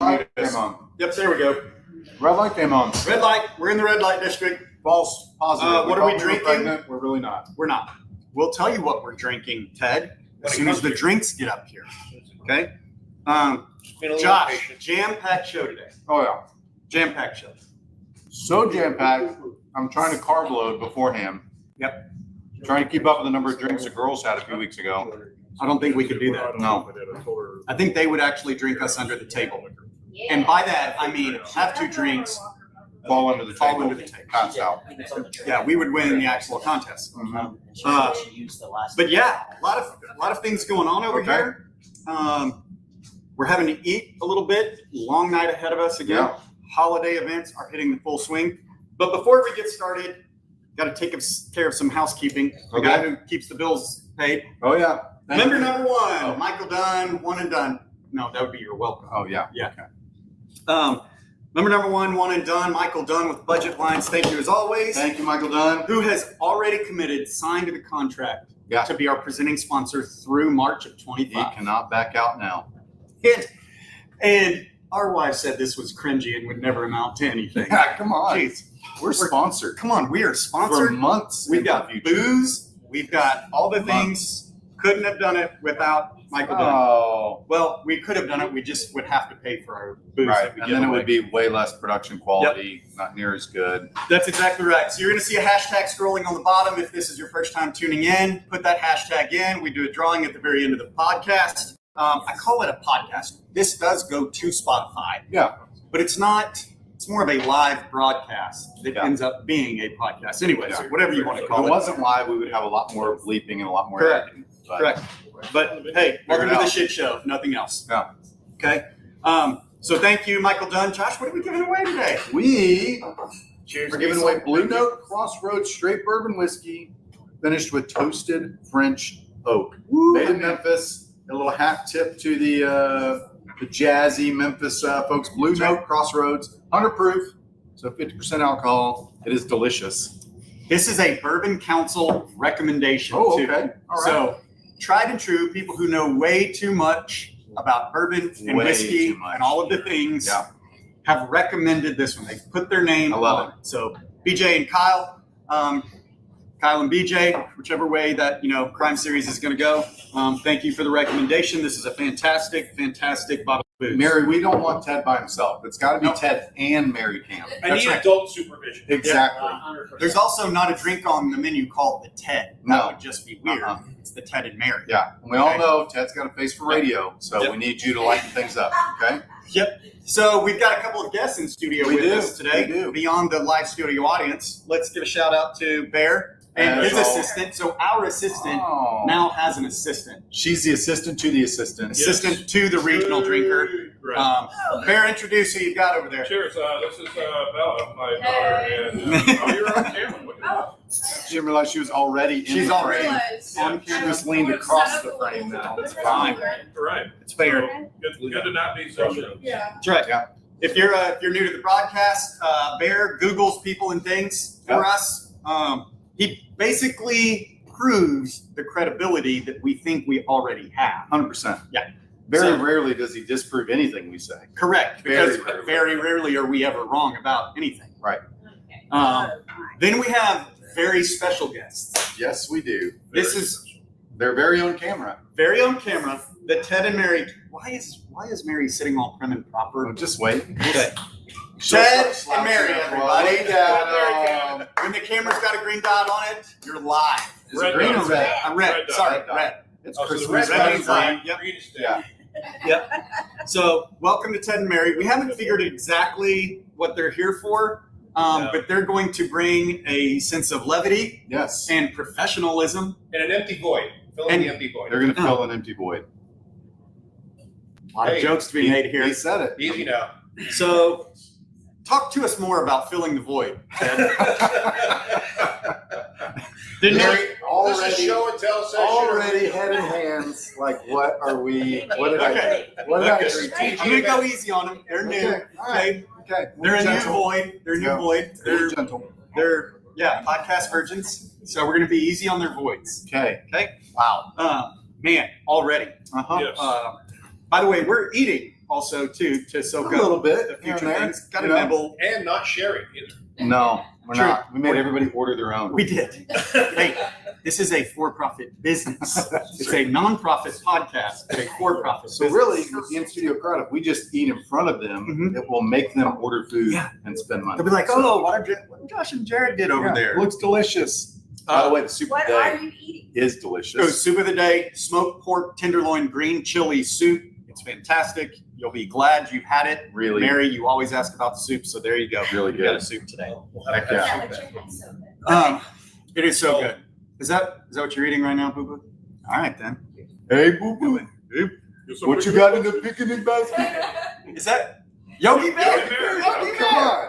light came on. Yep, there we go. Red light came on. Red light. We're in the red light district. False positive. What are we drinking? Pregnant. We're really not. We're not. We'll tell you what we're drinking, Ted, as soon as the drinks get up here. Okay? Josh, jam-packed show today. Oh, yeah. Jam-packed show. So jam-packed, I'm trying to carb load beforehand. Yep. Trying to keep up with the number of drinks the girls had a few weeks ago. I don't think we could do that. No. I think they would actually drink us under the table. And by that, I mean have 2 drinks. Fall under the table. Fall under the table. Passed out. Yeah, we would win the actual contest. Mhm. But yeah, a lot of things going on over here. We're having to eat a little bit. Long night ahead of us again. Yeah. Holiday events are hitting the full swing. But before we get started, got to take care of some housekeeping. The Okay. guy who keeps the bills paid. Oh, yeah. Member number 1, Michael Dunn, one and done. No, that would be your welcome. Oh, yeah. Yeah. Member number 1 and done, Michael Dunn with Budget Lines. Thank you as always. Thank you, Michael Dunn. Who has already committed, signed the contract Yeah. to be our presenting sponsor through March of He 25. cannot back out now. And our wife said this was cringy and would never amount to anything. Yeah, come on. Jeez, We're sponsored. come on, we are For sponsored. months. We've in got the future. booze. We've got all the things. Couldn't have done it without Michael Dunn. Oh. Well, we could have done it. We just would have to pay for our booze. Right. that we And give then it away. would be way less production quality, not near as good. That's exactly right. So you're going to see a hashtag scrolling on the bottom. If this is your first time tuning in, put that hashtag in. We do a drawing at the very end of the podcast. I call it a podcast. This does go to Spotify, Yeah. but it's not. It's more of a live broadcast that Yeah. ends up being a podcast. Anyway, so Yeah. whatever you want to If call it it. wasn't live, we would have a lot more bleeping and a lot more Correct. editing. But Correct. But hey, welcome to it the out. shit show. If nothing else. Yeah. Okay. So thank you, Michael Dunn. Josh, what are we giving away today? We Cheers. are giving away Blue Note Crossroads Straight Bourbon Whiskey, finished with toasted French oak. Made in Memphis. A little hat tip to the jazzy Memphis folks. Blue Note Crossroads, 100 proof, so 50% alcohol. It is delicious. This is a Bourbon Council recommendation. Oh, too. okay. All right. So, tried and true, people who know way too much about bourbon and Way whiskey too much. and all of the things Yeah. have recommended this one. They put their name I love on it. So, BJ and Kyle, Kyle and BJ, whichever way that Crime Series is going to go. Thank you for the recommendation. This is a fantastic, fantastic bottle of booze. Mary, we don't want Ted by himself. It's got to be Nope. Ted and Mary Cam. I That's need right. adult supervision. Exactly. 100%. There's also not a drink on the menu called the Ted. That No. would just be weird. Uh-uh. It's the Ted and Mary. Yeah, and we all Okay. know Ted's got a face for radio, so Yep. we need you to lighten things up, okay? Yep. So we've got a couple of guests in studio We with do. us today. We do. Beyond the live studio audience, let's give a shout out to Bear and As his always. assistant. So our assistant Oh. now has an assistant. She's the assistant to the assistant. Assistant to the regional drinker. Right. Bear, introduce who you've got over there. Cheers. This is Bella, my daughter. And oh, you're on camera. Look at that. She didn't realize she was already in She's the already frame. on She camera. just leaned across the frame now. It's fine. Right. It's fair. So, good to not be so sure. Yeah. That's right. Yeah. If you're new to the broadcast, Bear Googles people and things for Yeah. us. He basically proves the credibility that we think we already have. 100%. Yeah. Very So- rarely does he disprove anything we say. Correct, Very because rarely. very rarely are we ever wrong about anything. Right. Then we have very special guests. Yes, we do. This is Their very own camera. very on camera. The Ted and Mary. Why is Mary sitting all prim and proper? Oh, just wait. Okay. She'll Ted slap and Mary, you. everybody. Look at him. When the camera's got a green dot on it, you're live. Is it green or red? I'm red. Red dot. Sorry, Red dot. red. It's Oh, so the Christmas. red Red means means green. live. Yep. Green is Yeah. Yep. So, welcome to Ted and Mary. We haven't figured exactly what they're here for, but they're going to bring a sense of levity Yes. and professionalism. And an empty void. Fill in And- the empty void. They're going to fill an empty void. A lot of Hey, jokes to be made He here. said it. Easy now. So, talk to us more about filling the void, Ted. Didn't Mary, This is already, show and tell session. already head in hands. Like, what are we? What did Okay. I? What did I Okay. drink? I'm going to go easy on them. They're new. Okay. All right. Okay. Okay. They're a new Gentle. void. They're a new Yeah. void. Very gentle. They're podcast virgins. So, we're going to be easy on their voids. Okay. Okay. Wow. Man, already. Uh huh. Yes. By the way, we're eating also too to A soak little up bit. the future here and there, things. Got to you know? nibble. And not sharing either. No, we're True. not. We made everybody order their own. We did. Hey, this is a for-profit business. It's a non-profit podcast, but a for-profit. So really, with the in-studio crowd, if we just eat in front of them, it will make them order food Yeah. and spend money. they'll be like, "Oh, what Josh and Jared did over Yeah, there." looks delicious. By the way, the soup What of the are day you eating? is So delicious. soup of the day: smoked pork tenderloin green chili soup. It's fantastic. You'll be glad you've had it. Really, Mary, you always ask about the soup, so there you go. really You got a good. soup today. Heck yeah. Yeah, but your head's so good. It is so good. Is that what you're eating right now, Boo Boo? All right then. Hey, boo boo. Hey, what you got in the picnic basket? Is that Yogi Bear? Yogi Bear. Yogi Come Bear. on.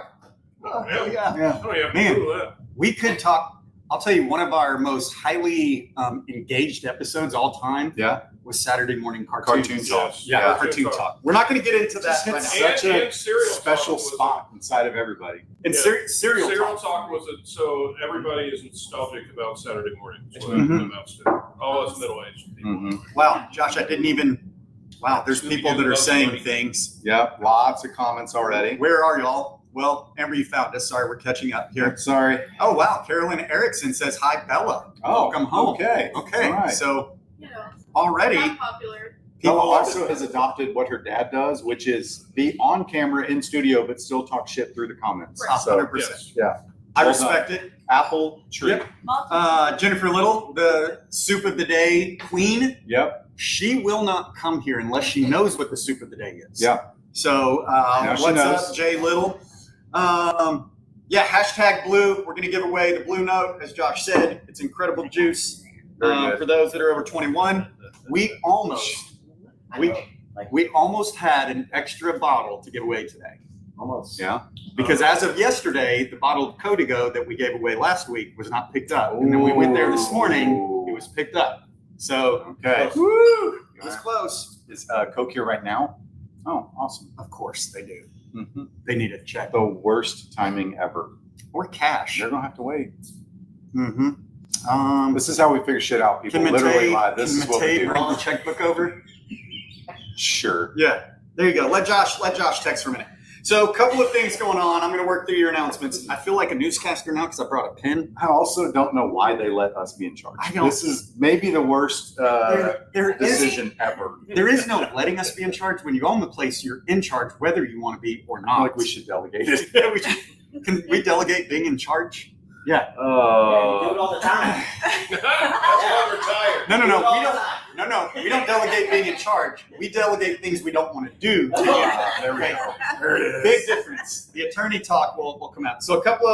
Oh, hell yeah. Yeah. Oh, yeah, Man. Google that. We could talk. I'll tell you, one of our most highly engaged episodes all time Yeah. was Saturday morning cartoons. Cartoon talk. Yes. Yeah, Yeah. cartoon talk. We're not going to get into that Just right hits now. such a And Serial special Talk was spot inside of everybody. And Yeah. cereal Serial talk. Talk was so everybody is nostalgic about Saturday morning. That's what Mhm. it amounts to. All us middle-aged people. Mm-hmm. Wow, Josh, I didn't even. Wow, there's people that are saying things. Yeah, lots of comments already. Where are y'all? Well, Amber, you found us. Sorry, we're catching up here. Sorry. Oh, wow. Carolyn Erickson says, "Hi, Bella. Oh, Welcome home." Okay. Okay. All right. So You know, already, not popular. Bella people also has adopted what her dad does, which is be on camera in studio, but still talk shit through the comments. Right. So 100%. yeah, I Well respect it. apple tree. Yep. Multiple. Jennifer Little, the soup of the day queen. Yep. She will not come here unless she knows what the soup of the day is. Yeah. So Now what's she knows. up, Jay Little? Yeah, hashtag blue. We're going to give away the blue note, as Josh said. It's incredible juice. Very good. For those that are over 21, we almost had an extra bottle to give away today. Almost. Yeah. Because as of yesterday, the bottle of Codigo that we gave away last week was not picked up. And then we went there this morning, it was picked up. So, Okay. woo, it was close. Is Coke here right now? Oh, awesome. Of course they do. Mm-hmm. They need a check. The worst timing ever. Or cash. They're gonna have to wait. Mm-hmm. This is how we figure shit out. People literally live. This is what we do. Bring the checkbook over. Sure. Yeah, there you go. Let Josh text for a minute. So, a couple of things going on. I'm going to work through your announcements. I feel like a newscaster now because I brought a pen. I also don't know why they let us be in charge. I don't- This is maybe the worst There is decision ever. no letting us be in charge. When you own the place, you're in charge whether you want to be or I not. feel like we should delegate it. Yeah, can we delegate being in charge? Yeah. do it all the time. That's why we're tired. No, Do it all we the don't. time. No, we don't delegate being in charge. We delegate things we don't want to do. There we go. There it is. Big difference. The attorney talk will come out. So a couple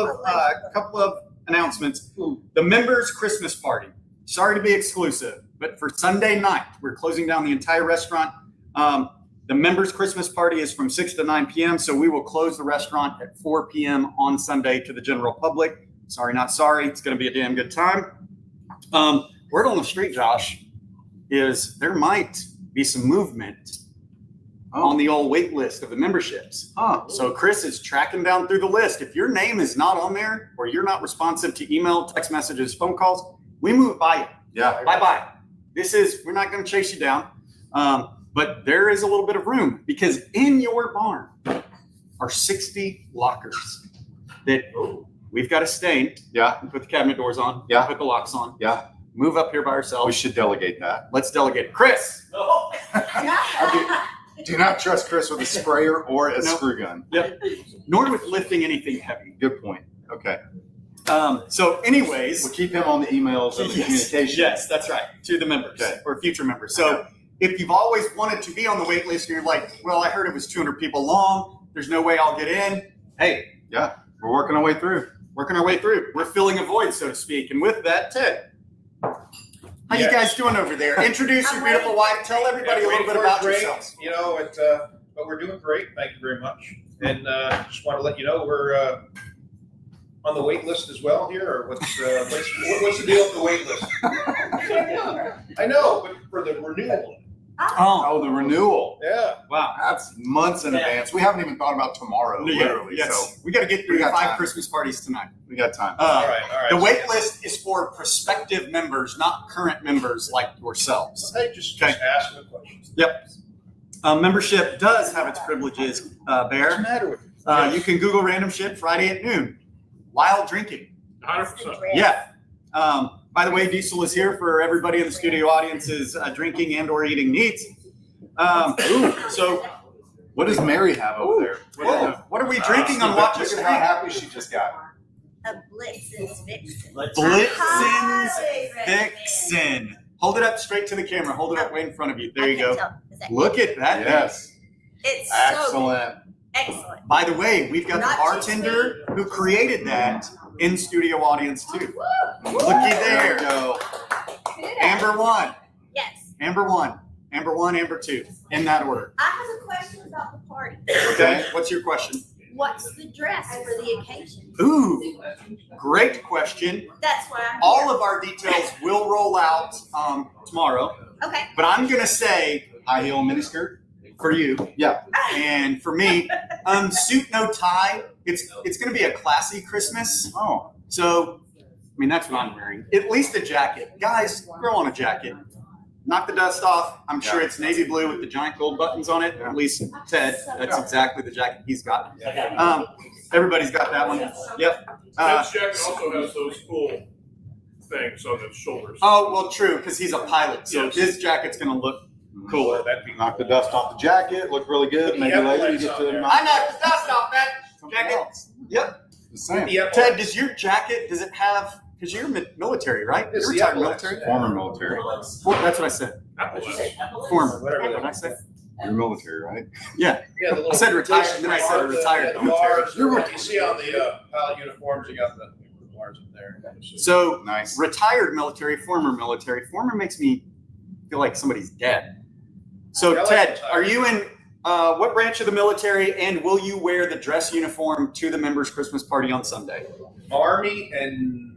of announcements. The members' Christmas party. Sorry to be exclusive, but for Sunday night, we're closing down the entire restaurant. The members' Christmas party is from 6 to 9 p.m., so we will close the restaurant at 4 p.m. on Sunday to the general public. Sorry, not sorry. It's going to be a damn good time. Word on the street, Josh, is there might be some movement on the old wait list of the memberships. So Chris is tracking down through the list. If your name is not on there or you're not responsive to email, text messages, phone calls, we move by you. Yeah. Bye-bye. We're not going to chase you down. But there is a little bit of room because in your barn are 60 lockers that we've got to stain. Yeah. And put the cabinet doors on. Yeah. Put the locks on. Yeah. Move up here by We ourselves. should delegate that. Let's delegate it. Chris. No. Do not trust Chris with a sprayer or a Nope. screw gun. Nor with lifting anything heavy. Good point. Okay. So anyways. We'll keep him on the emails and the communication. Yes, that's right. To the members or future members. So if you've always wanted to be on the wait list and you're like, well, I heard it was 200 people long. There's no way I'll get in. Hey, Yeah. We're working our way through. working our way through. We're filling a void, so to speak. And with that, Ted, how you Yes. guys doing over there? Introduce your beautiful wife. Tell everybody a little bit about yourselves. You know, but we're doing great. Thank you very much. And just want to let you know we're on the wait list as well here. Or what's the deal with the wait list? I know, but for the renewal. Oh, Oh, the renewal. Yeah. wow. That's months in advance. We haven't even thought about tomorrow, literally. Yes. So We got to get through We got 5 time. Christmas parties tonight. we got time. All right. The wait list is for prospective members, not current members like yourselves. Hey, just Okay. ask them a question. Yep. Membership does have its privileges, What's the Bear. matter with you? You can Google random shit Friday at noon while drinking. 100%. Yeah. By the way, Diesel is here for everybody in the studio audience's drinking and or eating needs. So What does Mary have over there? what are we drinking on Watch Us Look at how happy she just got. A Blitz's Vixen. Blitzen's Hi, Vixen. Hold it up straight to the camera. Hold it up way in front of you. There I you can't go. tell. Is that Look at that. Yes. It's so good. Excellent. Excellent. By the way, we've got Not the too bartender who created that in studio audience too. Woo! Looky There there. we go. Amber 1, Yes. Amber 1, Amber 1, Amber 2, in that order. I have a question about the party. Okay. What's your question? What's the dress for the occasion? Ooh, great question. That's why I'm All here. of our details will roll out tomorrow, Okay. but I'm gonna say High heel miniskirt. for you, Yeah. and for me, suit no tie. It's gonna be a classy Christmas. Oh. So, I mean, that's what I'm wearing. At least a jacket, guys. Throw on a jacket. Knock the dust off. I'm sure Yeah. it's navy blue with the giant gold buttons on it. At least Ted, that's exactly the jacket he's got. Everybody's got that one. Yep. Ted's jacket also has those cool things on the shoulders. Oh, well, true, because he's a pilot, so Yes. his jacket's gonna look cooler. That'd be Knock the dust off the jacket. Look really good. Maybe Yeah, later you lights get on to there. knock I knocked the dust off that something jacket. else. Yep. The same. Ted, does your jacket, does it have, because you're military, right? It's You're the retired epaulets. military? Former military. That's what I said. Former. Whatever What that did I is. say? You're military, right? Yeah. Yeah, the little I said retired, then I said retired the military. bars, you see on the pilot uniforms, you got the bars up there. So, Nice. retired military, former military. Former makes me feel like somebody's dead. So, I like Ted, retired. are you in what branch of the military, and will you wear the dress uniform to the members' Christmas party on Sunday? Army and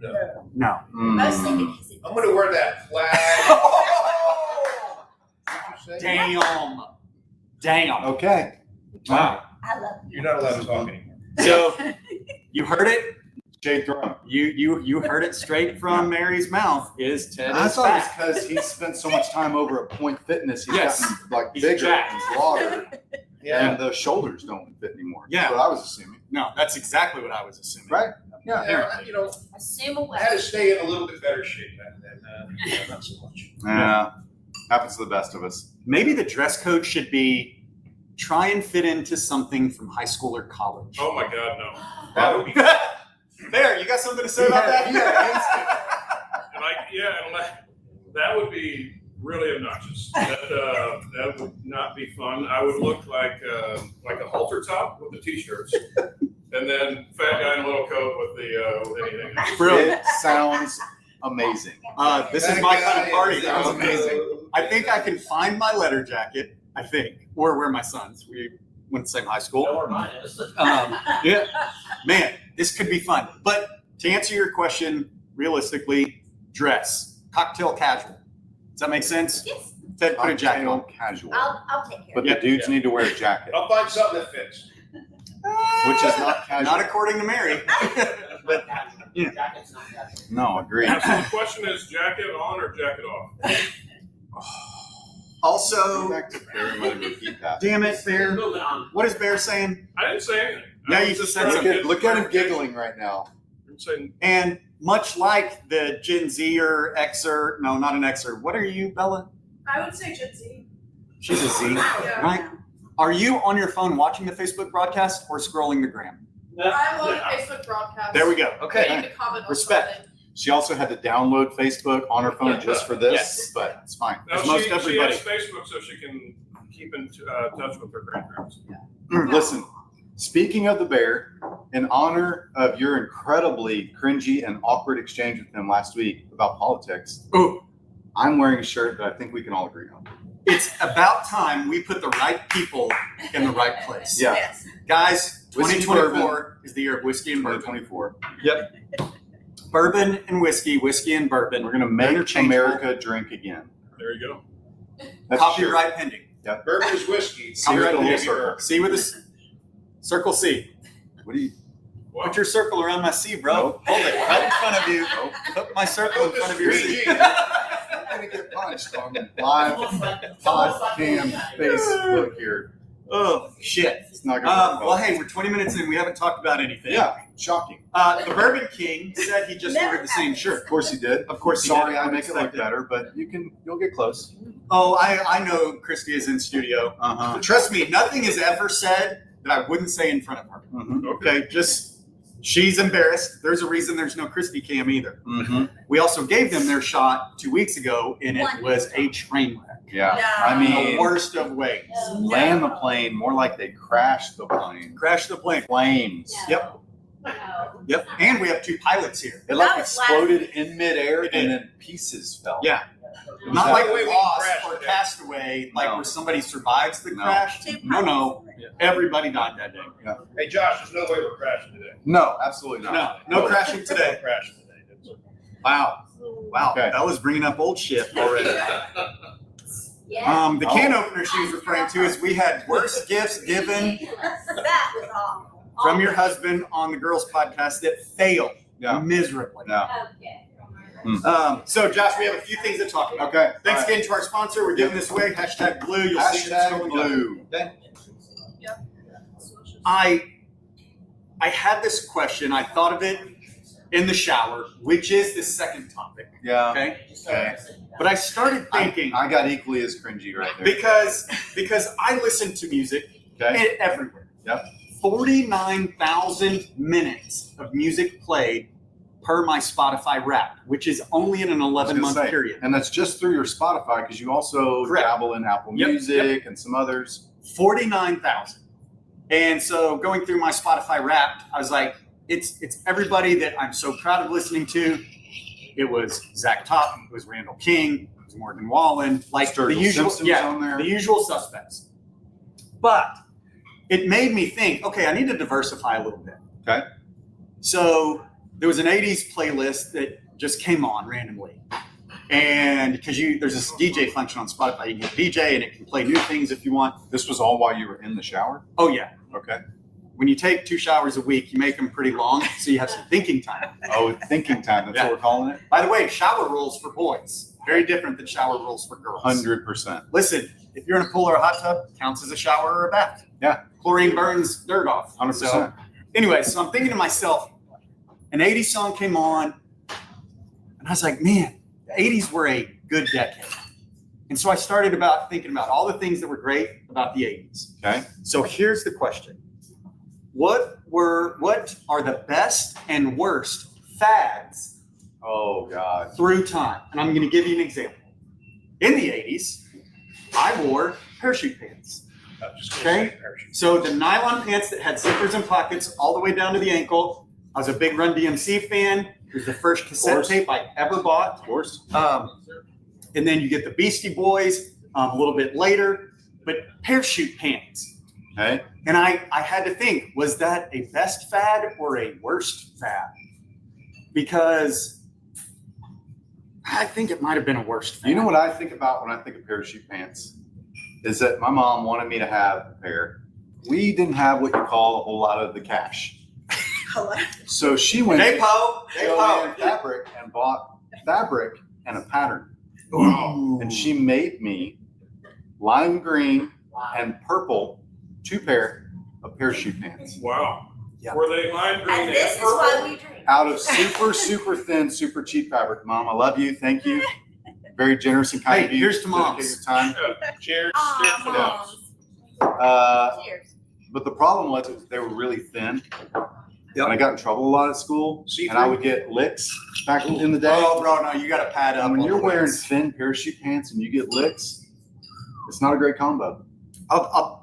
No. I was thinking, is it- I'm going to wear that flag. What'd you say? Damn. Damn. Okay. Wow. I love You're not allowed to talk anymore. So, you heard it. Jade Throne. You heard it straight from Mary's mouth. Is Ted I is thought it was fat? because he spent so much time over at Point Fitness. He's Yes. gotten like He's bigger jacked. and broader, Yeah. and the shoulders don't fit anymore. Yeah. That's what I was assuming. No, that's exactly what I was assuming. Right? Yeah. Yeah, you know, assume I had to away. stay in a little bit better shape back then. Not so much. Yeah. Happens to the best of us. Maybe the dress code should be try and fit into something from high school or college. Oh my God, no. That would be. There, you got something to say about that? That would be really obnoxious. That would not be fun. I would look like a halter top with the t-shirts, and then fat guy in a little coat with anything. Brilliant. It sounds amazing. This is That my guy kind of party. is, That was amazing. I think I can find my letter jacket. I think, or where my sons. We went to the same high school. Know where mine is. Yeah, man, this could be fun. But to answer your question, realistically, dress, cocktail casual. Does that make sense? Yes. Ted, put a jacket on. Casual. I'll take care But of it. the dudes need to wear a jacket, I'll find something that fits. which is not casual. Not according to Mary. But Yeah. jacket's not casual. No, agreed. So the question is, jacket on or jacket off? Also, Back to Barry, let him repeat that. damn it, Bear. Moving on. What is Bear saying? I didn't say anything. Yeah, I you was just trying said to Look get at, look at him clarification. giggling right now. I'm saying, And much like the Gen Zer, Xer, no, not an Xer. What are you, Bella? I would say Gen Z. She's a Z, Yeah. right? Are you on your phone watching the Facebook broadcast or scrolling the gram? I love Facebook broadcasts. There we go. You Okay. can comment on Respect. something. She also had to download Facebook on her phone just for this, Yes. but it's fine. now As most she everybody. has Facebook so she can keep in touch with her grandparents. Listen, speaking of the bear, in honor of your incredibly cringy and awkward exchange with him last week about politics, Ooh. I'm wearing a shirt that I think we can all agree on. It's about time we put the right people in the right place. Yeah. Yes. Guys, Whiskey 2024 is the year of whiskey and bourbon. 2024. Bourbon and whiskey and bourbon. We're going to make Interchangeable. America drink again. There you go. That's a shirt. Copyright pending. Bourbon is whiskey. Here's the Copyright whole pending. circle. C with a C. Circle C. What do you? Wow. Put your circle around my C, bro. Nope. Hold it right in front of you. Nope. Put my circle in front of your C. This is 3G. I'm gonna get punched. watched on live podcast Facebook here. Oh, shit. It's not gonna work Well, hey, we're 20 minutes in. We haven't talked about anything. Yeah, shocking. The Bourbon King said he just ordered the same shirt. Of course he did. Of course he Sorry, did. I make it look Expected. better, but you'll get close. Oh, I know Christy is in studio. Uh-huh. But trust me, nothing is ever said that I wouldn't say in front of her. Mm-hmm. Okay, just she's embarrassed. There's a reason there's no Christy cam either. Mm-hmm. We also gave them their shot 2 weeks ago, and it One. was a train wreck. Yeah. No. I The mean, worst of ways. land the plane more like they crashed the plane. Crashed the plane. Flames. Yep. No. Yep. And we have 2 pilots here. It like That was exploded in midair It did. and then pieces fell. Yeah. Was Not that- like the way we Lost crashed or today. Castaway, like No. where somebody survives the No. crash. Two No. Everybody died that day. Hey, Josh, there's no way we're crashing today. No, absolutely not. No crashing No today. crashing today. That's- Wow. Wow. Okay. That was bringing up old shit already. Yeah. The can opener she was referring to is we had worst gifts given That was awful. from your husband on the girls podcast that failed Yeah. miserably. No. Okay. So Josh, we have a few things to talk about. Okay. Thanks all right. again to our sponsor. We're giving this away. Hashtag blue. You'll see it Hashtag scrolling up. blue. I had this question. I thought of it in the shower, which is the second topic. Yeah. Okay. Okay. But I started thinking I got equally as cringy right there. because I listen to music Okay. everywhere. Yep. 49,000 minutes of music played per my Spotify Wrapped, which is only in an I was gonna 11-month say, period. And that's just through your Spotify because you also Correct. dabble in Apple Yep, Music and some others. 49,000. And so going through my Spotify Wrapped, I was like, it's everybody that I'm so proud of listening to. It was Zach Top, it was Randall King, it was Morgan Wallen, like Sturgill the usual, Simpson's yeah, on there. the usual suspects. But it made me think, okay, I need to diversify a little bit. Okay. So there was an 80s playlist that just came on randomly. And because there's this DJ function on Spotify, you can hit DJ and it can play new things if you want. This was all while you were in the shower? Oh yeah. Okay. When you take 2 showers a week, you make them pretty long, so you have some thinking time. Oh, thinking time. That's Yeah. what we're calling it? By the way, shower rules for boys, very different than shower rules for girls. 100%. Listen, if you're in a pool or a hot tub, counts as a shower or a bath. Yeah. Chlorine burns dirt off. 100%. So, anyway, so I'm thinking to myself, an 80s song came on, and I was like, man, the 80s were a good decade. And so I started thinking about all the things that were great about the 80s. Okay. So here's the question. What are the best and worst fads Oh, God. through time? And I'm going to give you an example. In the 80s, I wore parachute pants. I was just gonna Okay. say parachute. So the nylon pants that had zippers and pockets all the way down to the ankle. I was a big Run DMC fan. It was the first cassette course. tape I ever bought. Of course. And then you get the Beastie Boys a little bit later, but parachute pants. Okay. And I had to think, was that a best fad or a worst fad? Because I think it might have been a worst fad. You know what I think about when I think of parachute pants? Is that my mom wanted me to have a pair. We didn't have what you call a whole lot of the cash. So she went Hey, to Poe. Hey, Joann Poe. Fabric and bought fabric and a pattern. Wow. And she made me lime green and purple 2 pair of parachute pants Wow. Yeah. Were they lime green And and this is purple? why we drink. out of super thin, super cheap fabric. Mom, I love you. Thank you. Very generous and kind Hey, of you. here's to moms. Dedicate your time. Cheers. Aw, Cheers. moms. Cheers. But the problem was they were really thin. Yep. And I got in trouble a lot at school. See-through? And I would get licks back in the day. Oh, bro, no, you got to pad up. And when on you're the wearing legs. thin parachute pants and you get licks, it's not a great combo.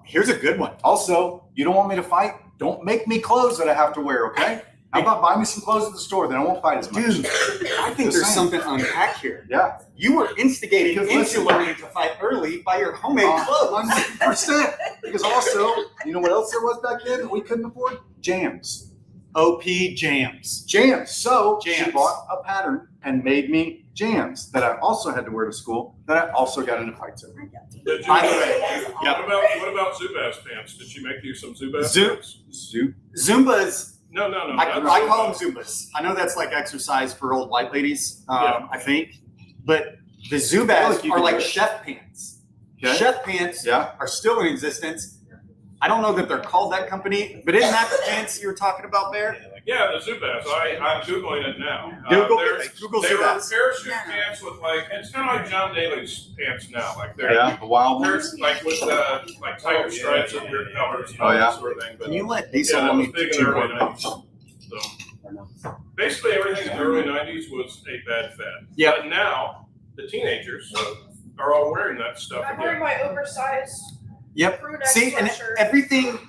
Here's a good one. Also, you don't want me to fight? Don't make me clothes that I have to wear, okay? How about buy me some clothes at the store, then I won't fight as much. Dude, I think Just there's saying. something to unpack here. Yeah. You were instigating Because into listen- learning to fight early by your homemade clothes. 100%. Because also, you know what else there was back then that we couldn't afford? Jams. OP jams. Jams. So she Jams. bought a pattern and made me jams that I also had to wear to school that I also got into fights over. Did you, By the way, what about Zubaz pants? Did she make you some Zubaz Zu- pants? Zoot. Zumbas, No. I call them Zumbas. I know that's like exercise for old white ladies, Yeah. I think. But The Zubaz you are can like do it. chef pants. Okay. Chef pants Yeah. are still in existence. I don't know that they're called that company, but isn't that the pants you were talking about there? Yeah, the Zubaz. I'm Googling it now. Google Google Zubaz. parachute pants with like, it's kind of like John Daly's pants now. Like they're, Yeah, the wild they're ones. like with like tiger stripes and weird colors and Oh, all yeah. that sort of thing. But Can you let yeah, Diesel that let was me big in the early 90s. So basically everything in the early 90s was a bad fad. Yep. But now the teenagers are all wearing that stuff I'm wearing again. my oversized Yep. crew neck See, and sweatshirt.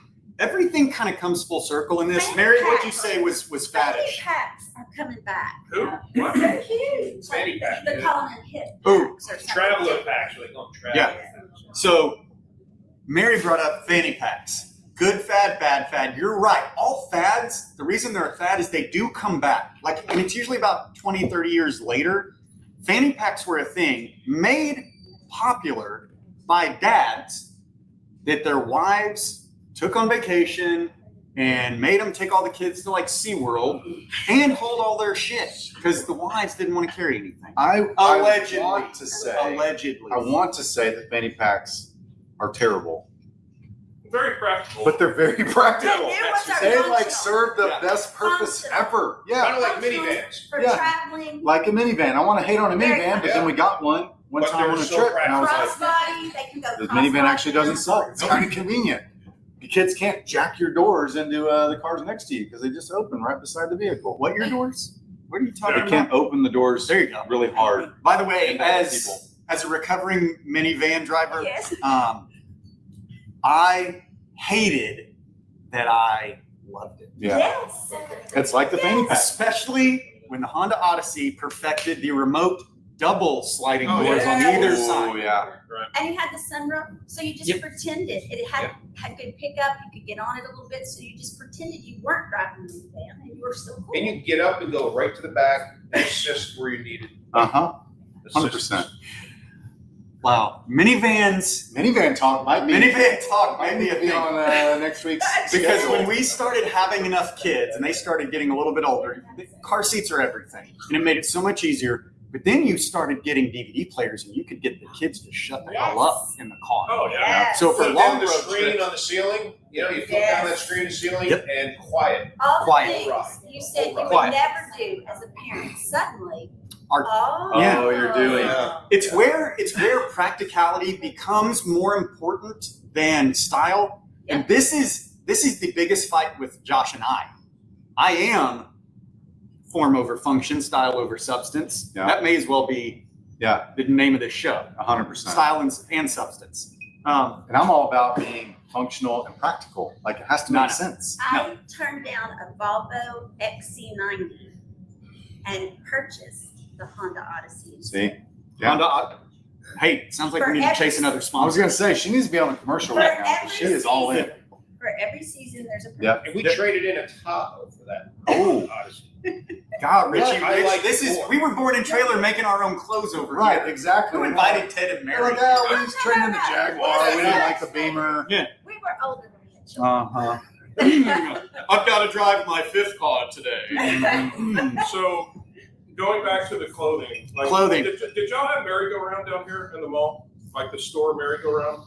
everything kind of comes full circle in this. Mary, what'd you say was Fanny faddish? packs are coming back. Who? What? They're huge. Fanny pack, They're yeah. calling them hip Ooh, packs or something. Traveler packs, like on travel. Yeah. So Mary brought up fanny packs. Good fad, bad fad. You're right. All fads, the reason they're a fad is they do come back. Like, and it's usually about 20, 30 years later. Fanny packs were a thing made popular by dads that their wives took on vacation and made them take all the kids to like SeaWorld and hold all their shit because the wives didn't want to carry anything. I Allegedly. want to say, Allegedly. I want to say that fanny packs are terrible, Very practical. but they're very practical. They do what's our They like functional. serve the Yeah. best purpose Functional. ever. Kind Yeah, of like minivans. For Yeah. traveling. like a minivan. I want to hate on a Very minivan, but then we got one But time they're on a so trip, and I was like, Crossbody, they can go the crossbody. minivan actually doesn't suck. It's kind of convenient. The kids can't jack your doors into the cars next to you because they just open right beside the vehicle. What your doors? What are you talking They about? can't open the doors There you go. really hard. By the way, And bad people. as a recovering minivan driver, Yes. I hated that I loved it. Yeah, Yes. it's like the fanny pack. Especially when the Honda Odyssey perfected the remote double sliding Oh, doors on yeah. either Oh side. yeah. And you had the sunroof, so you just Yep. pretended it had good pickup. You could get on it a little bit, so you just pretended you weren't driving the van, and you were still cool. And you get up and go right to the back and assist where you need it. Uh huh. Assist. 100%. Wow, minivans. Minivan talk might be. Minivan talk might might be a be thing. on next week's. Because schedule. when we started having enough kids and they started getting a little bit older, car seats are everything. And it made it so much easier. But then you started getting DVD players and you could get the kids to shut the hell up in the car. Oh yeah. Yes. So for Put long down the road screen trips, on the ceiling, you know, you flip down that screen to ceiling Yep. and quiet. All the Quiet. things you said you would Quiet. never do as a parent, suddenly. Are- oh, Yeah. Oh, you're doing. it's where practicality becomes more important than style. And this is the biggest fight with Josh and I. I am form over function, style over substance. Yeah. That may as well be Yeah, the name of this show. 100%. Style and substance. And I'm all about being functional and practical. Like it has to make No. sense. I turned down a Volvo XC90 and purchased the Honda Odyssey. See? Yeah. Honda, hey, sounds like we need to chase another I was sponsor. gonna say she needs to be on a commercial right now. For She is all in. season. For every season, there's a Yeah. And we traded in a Tahoe for that. Oh, Odyssey. God, Richie, I Rich, like this it is more. we were born in trailer making our own clothes over right, here. exactly. Who invited Ted and They're Mary? like, oh, we just traded in the Jaguar. We didn't like the Beamer. We were older than we had children. Uh-huh. I've got to drive my fifth car today. So going back to the clothing. Like, Clothing. Did y'all have merry-go-round down here in the mall? Like the store merry-go-round?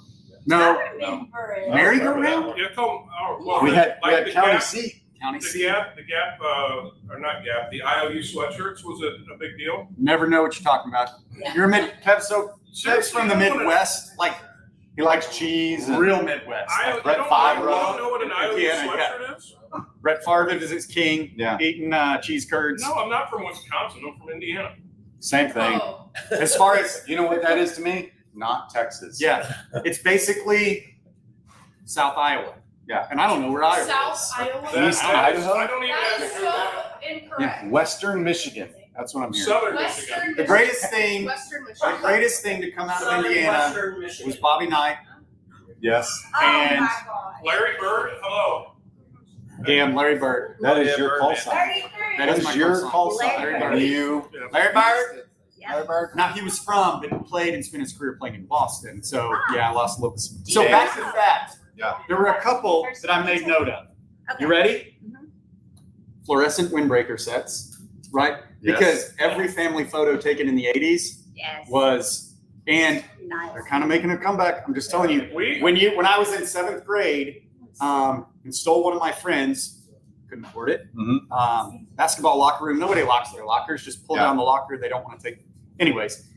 No, I remember it. merry-go-round? Yeah, well, We had like the county Gap- seat. County The seat. Gap, or not Gap, the IOU sweatshirts was a big deal. Never know what you're talking about. You're Kev's from the Midwest, like He likes cheese. And real Midwest. I Like don't Brett Favre. know what an IOU Yeah, sweatshirt is. Brett Favre is king. Yeah. Eating cheese curds. No, I'm not from Wisconsin. I'm from Indiana. Same thing. Oh. As far as You know what that is to me? Not Texas. yeah, it's basically South Iowa. Yeah. And I don't know where Iowa South is. Iowa. East Idaho? I don't even That have is to so Google incorrect. Yeah. Western Michigan. That's what I'm that. hearing. Southern Western Michigan. The greatest thing, Western the Michigan. greatest thing to come out of Indiana was Bobby Knight. Yes. Oh And- my God. Larry Bird, hello. Damn, Larry Bird. That is Yeah, your call Birdman. sign. 33. That That is my is your call sign. call sign. Larry Bird. You. Larry Bird. Yeah. Larry Bird. Now he was from, but played and spent his career playing in Boston. So yeah, I lost a little bit. So Yeah. back to that. Yeah. There were a couple that I made note of. Okay. You ready? Mhm. Fluorescent windbreaker sets, right? Yes. Because every family photo taken in the 80s Yes. and Nice. they're kind of making a comeback. I'm just telling you, We when I was in 7th grade, and stole one of my friends, couldn't afford it. Basketball locker room. Nobody locks their lockers. Just pull down the locker. They don't want to take. Anyways,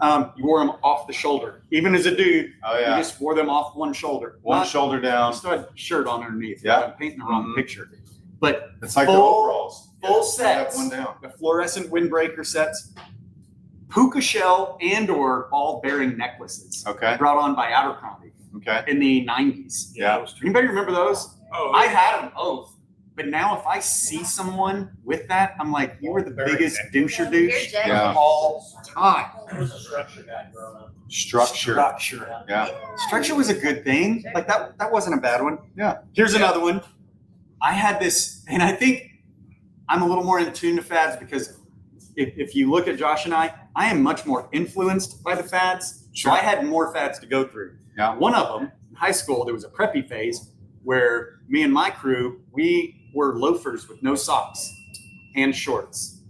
you wore them off the shoulder. Even as a dude, Oh you yeah. just wore them off one shoulder. One Not- shoulder down. Still had shirt on underneath. Yeah. I'm painting the wrong Mhm. picture. But It's like the Full- overalls. full Still have sets. one down. the fluorescent windbreaker sets, puka shell and or ball bearing necklaces Okay. brought on by Abercrombie Okay. in the 90s. Yeah. those two- Anybody remember those? Oh, I had them both. But now if I see someone with that, I'm like, you were the biggest doucher You're douche Jay. Yeah. of all time. I was a structure guy growing up. Structure. Structure. Yeah. Structure was a good thing. Like that wasn't a bad one. Yeah. Here's another one. I had this, and I think I'm a little more in tune to fads because if you look at Josh and I am much more influenced by the fads. Sure. So I had more fads to go through. Yeah. One of them, in high school, there was a preppy phase where me and my crew, we were loafers with no socks and shorts.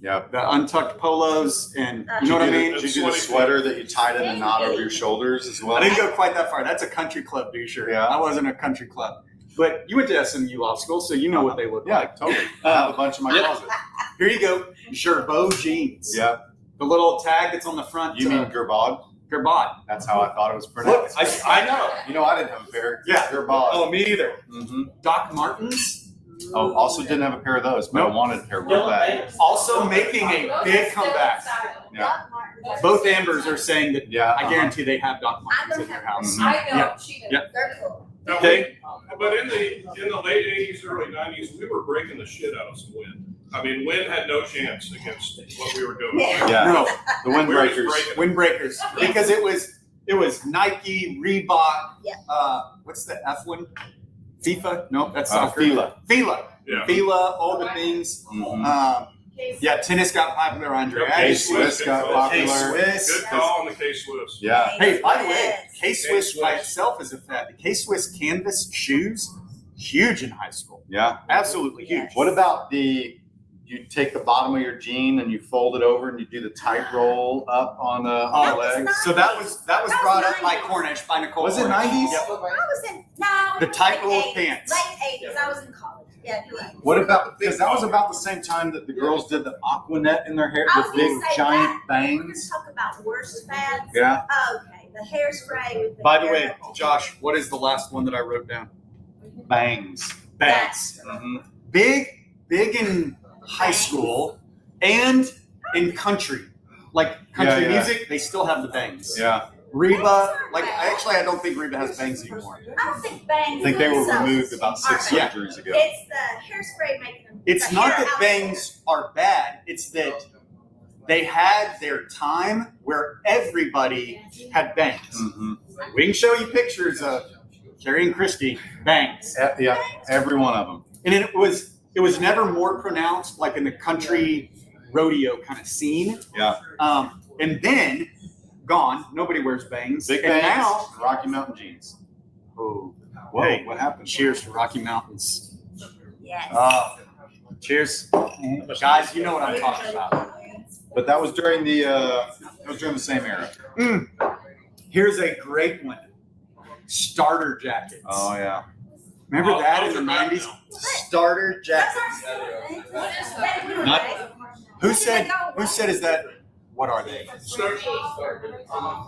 Yeah. The untucked polos and you know what I mean? Did you do the sweater that you tied in a knot over your shoulders as well? I didn't go quite that far. That's a country club doucher. Yeah. I wasn't a country club. But you went to SMU Law School, so you know what they look Yeah, like. totally. I have a bunch in my Yep. closet. Here you go. Gerbeau jeans. Yeah. The little tag that's on the front. You mean Gerbod? Gerbod. That's how I thought it was Look, pronounced. I know. You know, I didn't have a pair. Yeah. Gerbod. Oh, me either. Mm-hmm. Doc Martens. Oh, also didn't have a pair of those, but Nope. I wanted a pair real Yellow bad. Vegas. Also making a big comeback. Yeah. Both Ambers are saying that Yeah. I guarantee they have Doc Martens in their house. Mhm. I know, Yeah. she did. Yeah. They're cool. Now, Okay. but in the late '80s, early '90s, we were breaking the shit out of some wind. I mean, wind had no chance against what we were doing. Yeah. No, The We were just windbreakers. breaking it. windbreakers. Because it was Nike, Reebok, Yeah. What's the F one? FIFA? No, that's Uh, soccer. Fila. Fila. Yeah. Fila, all the things. Mhm. Yeah, tennis got popular. Andre K Agassi. Swiss got popular. K-Swiss. Good call on the K-Swiss. Yeah. Hey, by the way, Yes. K-Swiss by K-Swiss. itself is a fad. The K-Swiss canvas shoes, huge in high school. Yeah. Absolutely huge. Yes. What about you take the bottom of your jean and you fold it over and you do the tight roll up on the Oh, legs? So that was brought up by Cornish, by Nicole. Was it Cornish. 90s? Yep. I was in The tight roll late pants. Late 80s. I was in college. Yeah, you're right. What about, because that was about the same time that the girls did the aquanet in their hair, I was the gonna big say giant that. We're gonna bangs. talk about worst fads. Yeah. Okay, the hairspray with the By the hair way, up. Josh, what is the last one that I wrote down? Bangs. Bangs. Mhm. Big in high school and in country. Like country Yeah, yeah. music, they still have the bangs. Yeah. Reba, I don't think Reba has bangs anymore. I don't think bangs. I think they were themselves removed about 6 are Yeah. centuries ago. bad. It's the hairspray making them. It's the not hair that out bangs are bad. It's that they had their time where everybody had bangs. Mhm. We can show you pictures of Carrie and Christy bangs, Yeah, every one of them. and it was never more pronounced like in the country rodeo kind of scene. Yeah. And then gone. Nobody wears bangs. Big and bangs, now, Rocky Mountain jeans. oh, Whoa, hey, what happened? cheers to Rocky Mountains. Yes. Cheers, guys. You know what I'm talking about. But that was during the same era. Here's a great one. Starter jackets. Oh yeah. Remember Oh, that in those the are back 90s? now. Starter Those jackets. are What is that? Not- Who said is that? What are they?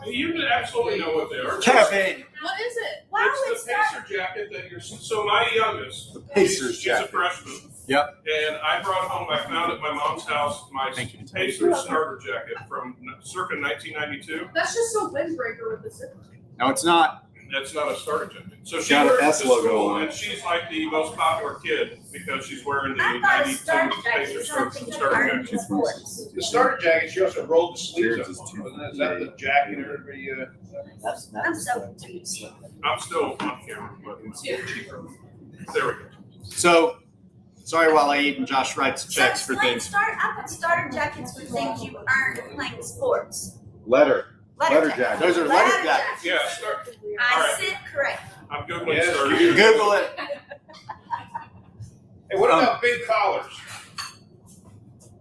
You absolutely know what they are. Kevin. What is it? Wow, It's the Pacer jacket that you're. So my youngest, Pacers she's jacket. a freshman. Yep. And I brought home. I found at my mom's house my Thank you. Pacers starter jacket from circa 1992. That's just a windbreaker with the zipper. No, it's not. That's not a starter jacket. So she Got an wears it S to logo school, on it. and she's like the most popular kid because she's wearing the I thought a 92 starter jacket Pacers is something that starter earned jacket. sports. The starter jacket, she also rolled the sleeves Cheers up. is on. Is that the jacket everybody? I'm so confused. I'm still on camera, but there we go. So, sorry while I eat and Josh writes checks for things. I thought starter jackets were things you earned playing sports. Letter jacket. Those are letter jackets. Yeah, start. I said correct. I'm googling Yes, starter. you- jacket. Google it. Hey, what about big collars?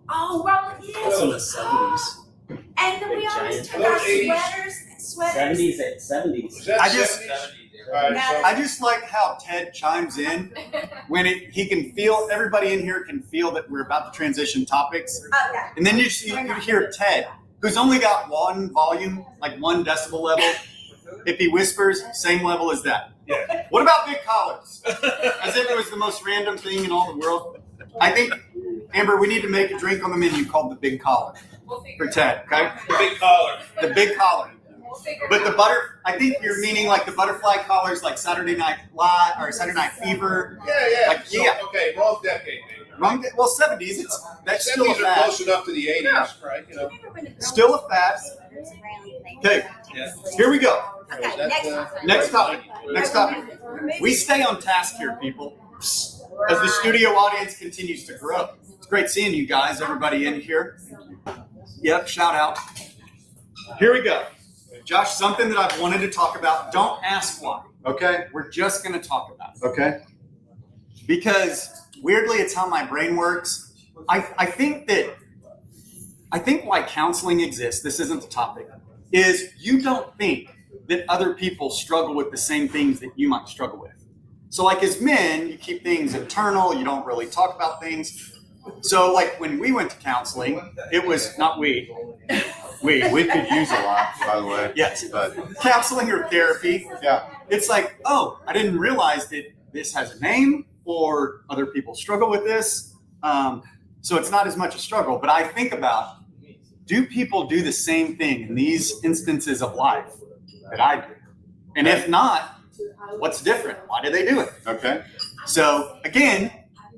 Oh, well, That's in the yes. 70s. And we Big always giant. took our Those 80s. sweaters. 70s and 70s. Was that I just- 70s? All right, so I just like how Ted chimes in when he can feel, everybody in here can feel that we're about to transition topics. Oh, yeah. And then you hear Ted, who's only got one volume, like 1 decibel level. If he whispers, same level as that. Yeah. What about big collars? As if it was the most random thing in all the world. I think, Amber, we need to make a drink on the menu called the Big Collar for Ted, okay? the big collar. The Big Collar. But the I think you're meaning like the butterfly collars, like Saturday Night Live or Saturday Night Fever. Yeah. Like, So, yeah. Okay, wrong decade, maybe. Wrong, well, 70s. That's still a 70s are fad. close enough to the 80s, right? You know. Still a fad. Okay, Yeah. here we go. Okay, Is that, Next topic. Next topic. We stay on task here, people, as the studio audience continues to grow. It's great seeing you guys, everybody in here. Yep, shout out. Here we go. Josh, something that I've wanted to talk about. Don't ask why. Okay. We're just going to talk about it. Okay. Because weirdly, it's how my brain works. I think why counseling exists, this isn't the topic, is you don't think that other people struggle with the same things that you might struggle with. So like as men, you keep things internal, you don't really talk about things. So like when we went to counseling, it was not we. We could use a lot, by the way. Yes. But Counseling or therapy. yeah. It's like, oh, I didn't realize that this has a name or other people struggle with this. So it's not as much a struggle, but I think about, do people do the same thing in these instances of life that I do? And if not, what's different? Why do they do it? Okay. So again,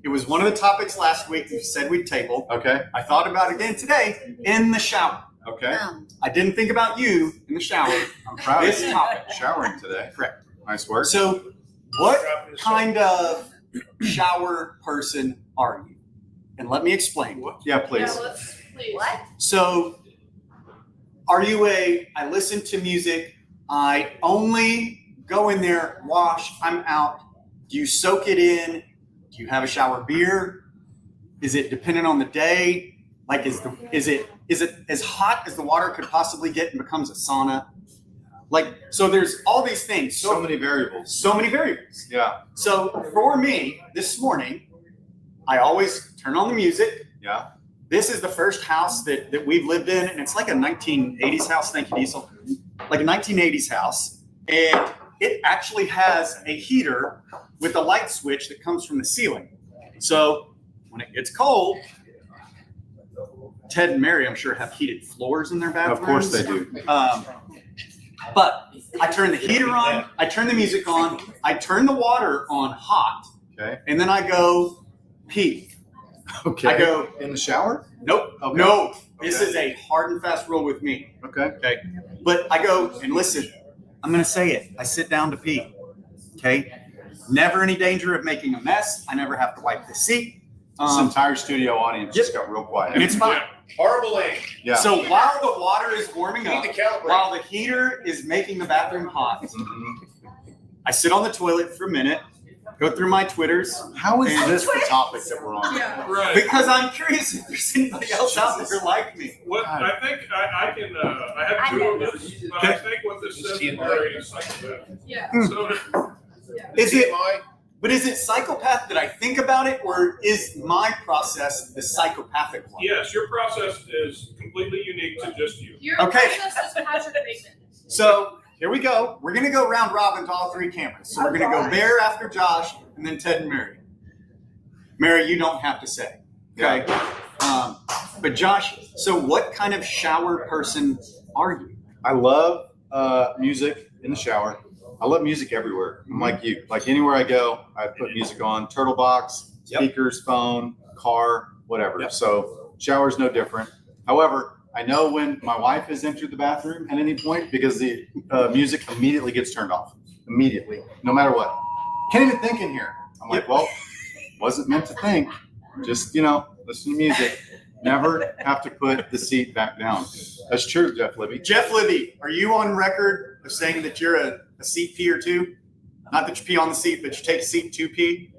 it was one of the topics last week we said we'd table. Okay. I thought about it again today in the shower. Okay. I didn't think about you in the shower. I'm proud This of you. topic. Showering today. Correct. Nice work. So what kind of shower person are you? And let me explain. Yeah, please. Yeah, let's please. What? So are you I listen to music, I only go in there, wash, I'm out. Do you soak it in? Do you have a shower beer? Is it dependent on the day? Like is it as hot as the water could possibly get and becomes a sauna? Like, so there's all these things. So many variables. So many variables. Yeah. So for me, this morning, I always turn on the music. Yeah. This is the first house that we've lived in, and it's like a 1980s house. Thank you, Diesel. Like a 1980s house. And it actually has a heater with a light switch that comes from the ceiling. So when it gets cold, Ted and Mary, I'm sure, have heated floors in their bathrooms. Of course they do. But I turn the heater on, I turn the music on, I turn the water on hot, Okay. and then I go pee. Okay. I go, in the shower? nope, Okay. no. This Okay. is a hard and fast rule with me. Okay. Okay. But I go, and listen, I'm going to say it. I sit down to pee. Okay. Never any danger of making a mess. I never have to wipe the seat. This entire studio audience just got real quiet. And it's fine. Horrible aim. Yeah. So while the water is warming You up, need to calibrate. while the heater is making the bathroom hot, Mhm. I sit on the toilet for a minute, go through my Twitters, How is And- this the topic that we're on? Yeah. Right. because I'm curious if there's anybody else out there like me. What I think I can I have two of this, but I think what this says is very psychopath. Yeah. So Is it? TMI? But is it psychopath that I think about it, or is my process the psychopathic one? yes, your process is completely unique to just you. Your Okay. process is Patrick Bateman. So here we go. We're gonna go round robin to all three cameras. So we're gonna go Bear after Josh, and then Ted and Mary. Mary, you don't have to say. Okay. But Josh, so what kind of shower person are you? I love music in the shower. I love music everywhere. I'm like you. Like anywhere I go, I put music on. Turtle box, Yep. speakers, phone, car, whatever. Yep. So shower's no different. However, I know when my wife has entered the bathroom at any point because the music immediately gets turned off. Immediately, no matter what. Can't even think in here. I'm like, well, wasn't meant to think. Just, listen to music. Never have to put the seat back down. That's true, Jeff Libby. Jeff Libby, are you on record of saying that you're a seat peer too? Not that you pee on the seat, but you take a seat to pee?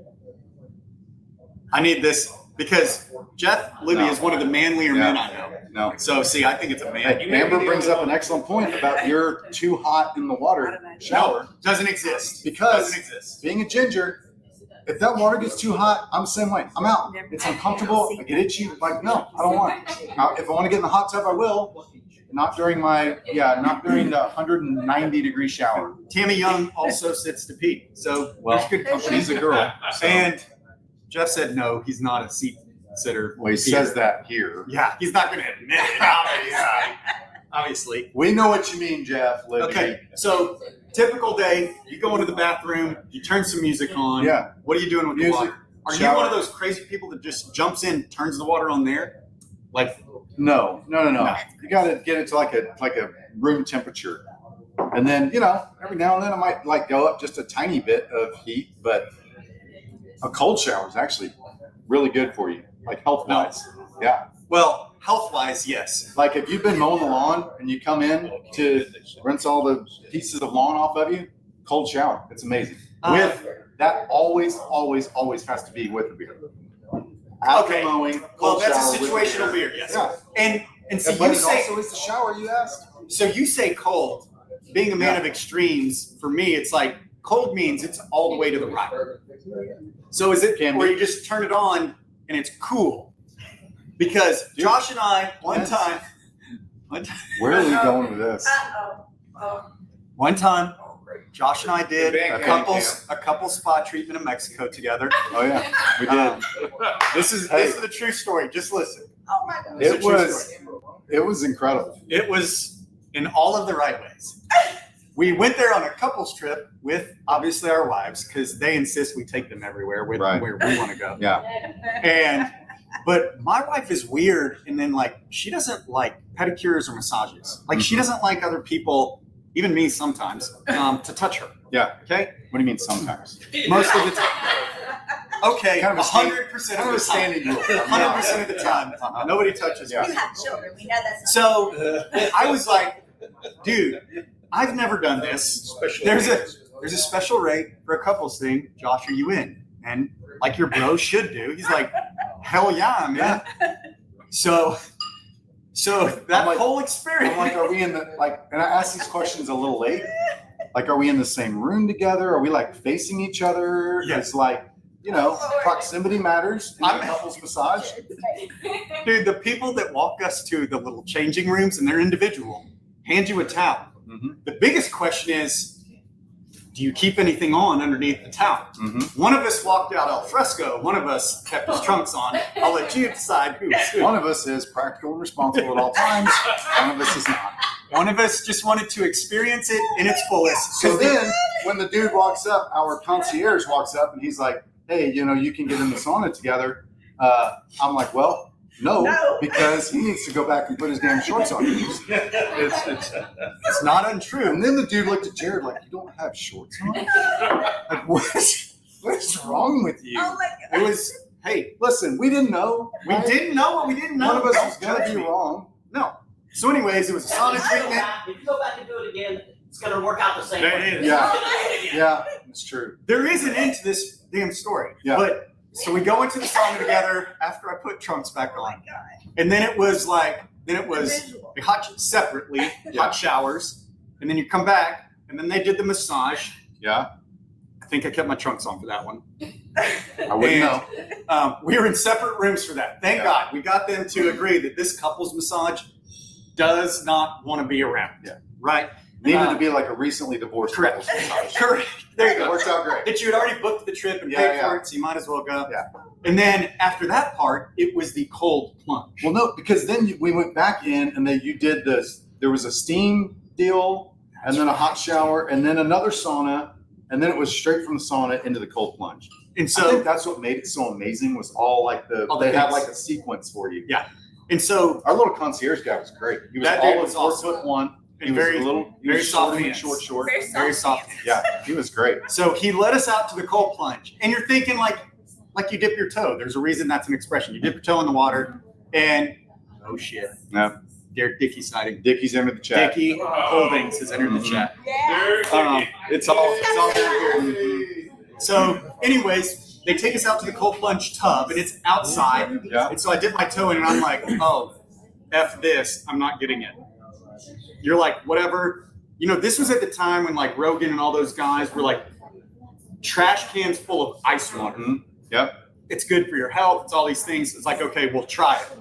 I need this. Because Jeff Libby No. is one of the manlier men Yeah. I know. No. So see, I think it's a man. Hey, Amber brings up an excellent point about you're too hot in the water shower. Doesn't exist. Because- Doesn't exist. Being a ginger, if that water gets too hot, I'm the same way. I'm out. It's uncomfortable. I get itchy. Like, no, I don't want it. Now, if I want to get in the hot tub, I will. Not during the 190-degree shower. Tammy Young also sits to pee. So there's good company. She's a girl. So. And Jeff said no, he's not a seat sitter. Well, he says that here. Yeah, he's not going to admit it. Obviously. We know what you mean, Jeff. Libby. Okay, so typical day, you go into the bathroom, you turn some music on. Yeah. What are you doing with Music, the water? Are you shower. one of those crazy people that just jumps in, turns the water on there? Like, No. You got to get it to like a room temperature, and then every now and then I might like go up just a tiny bit of heat, but a cold shower is actually really good for you, like health wise. Yeah. well, health-wise, yes. Like if you've been mowing the lawn and you come in to rinse all the pieces of lawn off of you, cold shower. It's amazing. With that always has to be with a beer. After Okay. mowing, Well, cold that's shower a with situational beer, yes. Yeah. And so But you it say also is the shower you asked. so you say cold. Being a man Yeah. of extremes, for me, it's like cold means it's all the way to the right. So is it Can where be. you just turn it on and it's cool? Because Josh and I one time Where are we going with this? One time, Josh and I did Band a couple spot treatment in Mexico together. Oh yeah, we did. Um, this is Hey. the true story. Just listen. Oh my God. It's a It true was story. it was incredible. It was in all of the right ways. We went there on a couples trip with obviously our wives because they insist we take them everywhere with Right. where we want to go. Yeah. But my wife is weird, and then like she doesn't like pedicures or massages. Like she doesn't like other people, even me sometimes, to touch her. Yeah. Okay. What do you mean sometimes? Most of the time. Okay. Kind of a 100% of the time. standing rule. 100% of the time. Nobody touches Yeah. me. You have children. We know that's. So I was like, dude, I've never done this. Special There's needs. a special rate for a couples thing. Josh, are you in? And like your bro should do. He's like, hell yeah, man. So that I'm like- whole I'm experience. like, are we in the and I asked these questions a little late. Like, are we in the same room together? Are we like facing each other? Yeah. It's like, proximity matters in I'm- a couples massage. Dude, the people that walk us to the little changing rooms and they're individual hand you a towel. Mm-hmm. The biggest question is, do you keep anything on underneath the towel? Mm-hmm. One of us walked out al fresco. One of us kept his trunks on. I'll let you decide who is who. One of us is practical and responsible at all times. One of us is not. One of us just wanted to experience it in its fullest. So then, when the dude walks up, our concierge walks up, and he's like, "Hey, you can get in the sauna together." I'm like, "Well, no, because he needs to go back and put his damn shorts on." It's not untrue. And then the dude looked at Jared like, "You don't have shorts on? Like, what's wrong with you?" Oh my God. It was, hey, Listen, we didn't know. we right? didn't know what we didn't know. One of us Don't was gonna judge be me. wrong. No. So anyways, it was a sauna treatment. If you go back and do it again, it's gonna work out the same There way. it is. Yeah. Yeah, it's true. There is an end to this damn story. Yeah. But so we go into the sauna together after I put trunks back on. And then it was a hot separately, Yeah. hot showers. And then you come back and then they did the massage. Yeah, I think I kept my trunks on for that one. I wouldn't know. We were in separate rooms for that. Thank Yeah. God. We got them to agree that this couple's massage does not want to be around. Yeah. Right? Needed to be like a recently divorced Correct. couple's massage. Correct. There you It go. worked out great. That you had already booked the trip and Yeah, paid yeah. for it, so you might as well go. Yeah. And then after that part, it was the cold plunge. Well, no, because then we went back in and then you did this. There was a steam deal, and then a hot shower, and then another sauna, and then it was straight from the sauna into the cold plunge. And I so think that's what made it so amazing was all like All the they had things. like a sequence for you. and so Our little concierge guy was great. He was That dude all was of 4 awesome. foot 1. He and was very a little, he very was soft short and hands. short. very soft. Yeah, he was great. So he led us out to the cold plunge. And you're thinking like you dip your toe. There's a reason that's an expression. You dip your toe in the water and oh shit. Yeah. Derek Dickey sighting. Dickie's entered the chat. Dickey Holdings has entered the chat. Yeah. Very Um, tricky. it's all very good. So anyways, they take us out to the cold plunge tub, and it's outside. Yeah. And so I dip my toe in, and I'm like, oh, F this, I'm not getting it. You're like, whatever. You know, this was at the time when like Rogan and all those guys were like trash cans full of ice water. Mhm. Yep. It's good for your health. It's all these things. It's like, okay, we'll try it.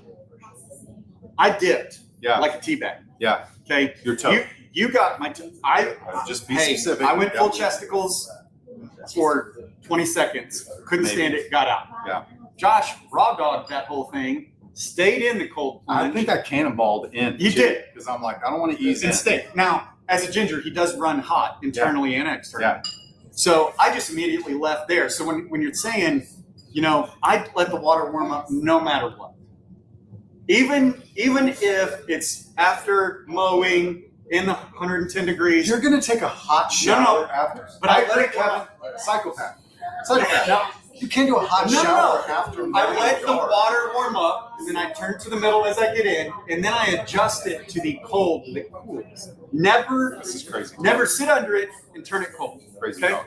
I dipped Yeah. like a tea bag. Yeah. Okay. Your toe. You got my toe. Just be Hey, specific. I went full Yeah. chesticles for 20 seconds. Couldn't Maybe. stand it. Got out. Yeah. Josh raw dogged that whole thing. Stayed in the cold plunge. I think I cannonballed in. You did. Because I'm like, I don't want to ease in. and stay. Now, as a ginger, he does run hot internally and externally. Yeah. So I just immediately left there. So when you're saying, you know, I let the water warm up no matter what. Even if it's after mowing in the 110 degrees. You're going to take a hot No, no. shower after. But I let it Kevin, psychopath. Psychopath. No. You can't do a hot No, no, shower no. after. I mowing let your the yard. water warm up, and then I turn to the middle as I get in, and then I adjust it to the cold that cools. Never This is crazy. Never sit under it and turn it cold. Crazy. Okay? dog.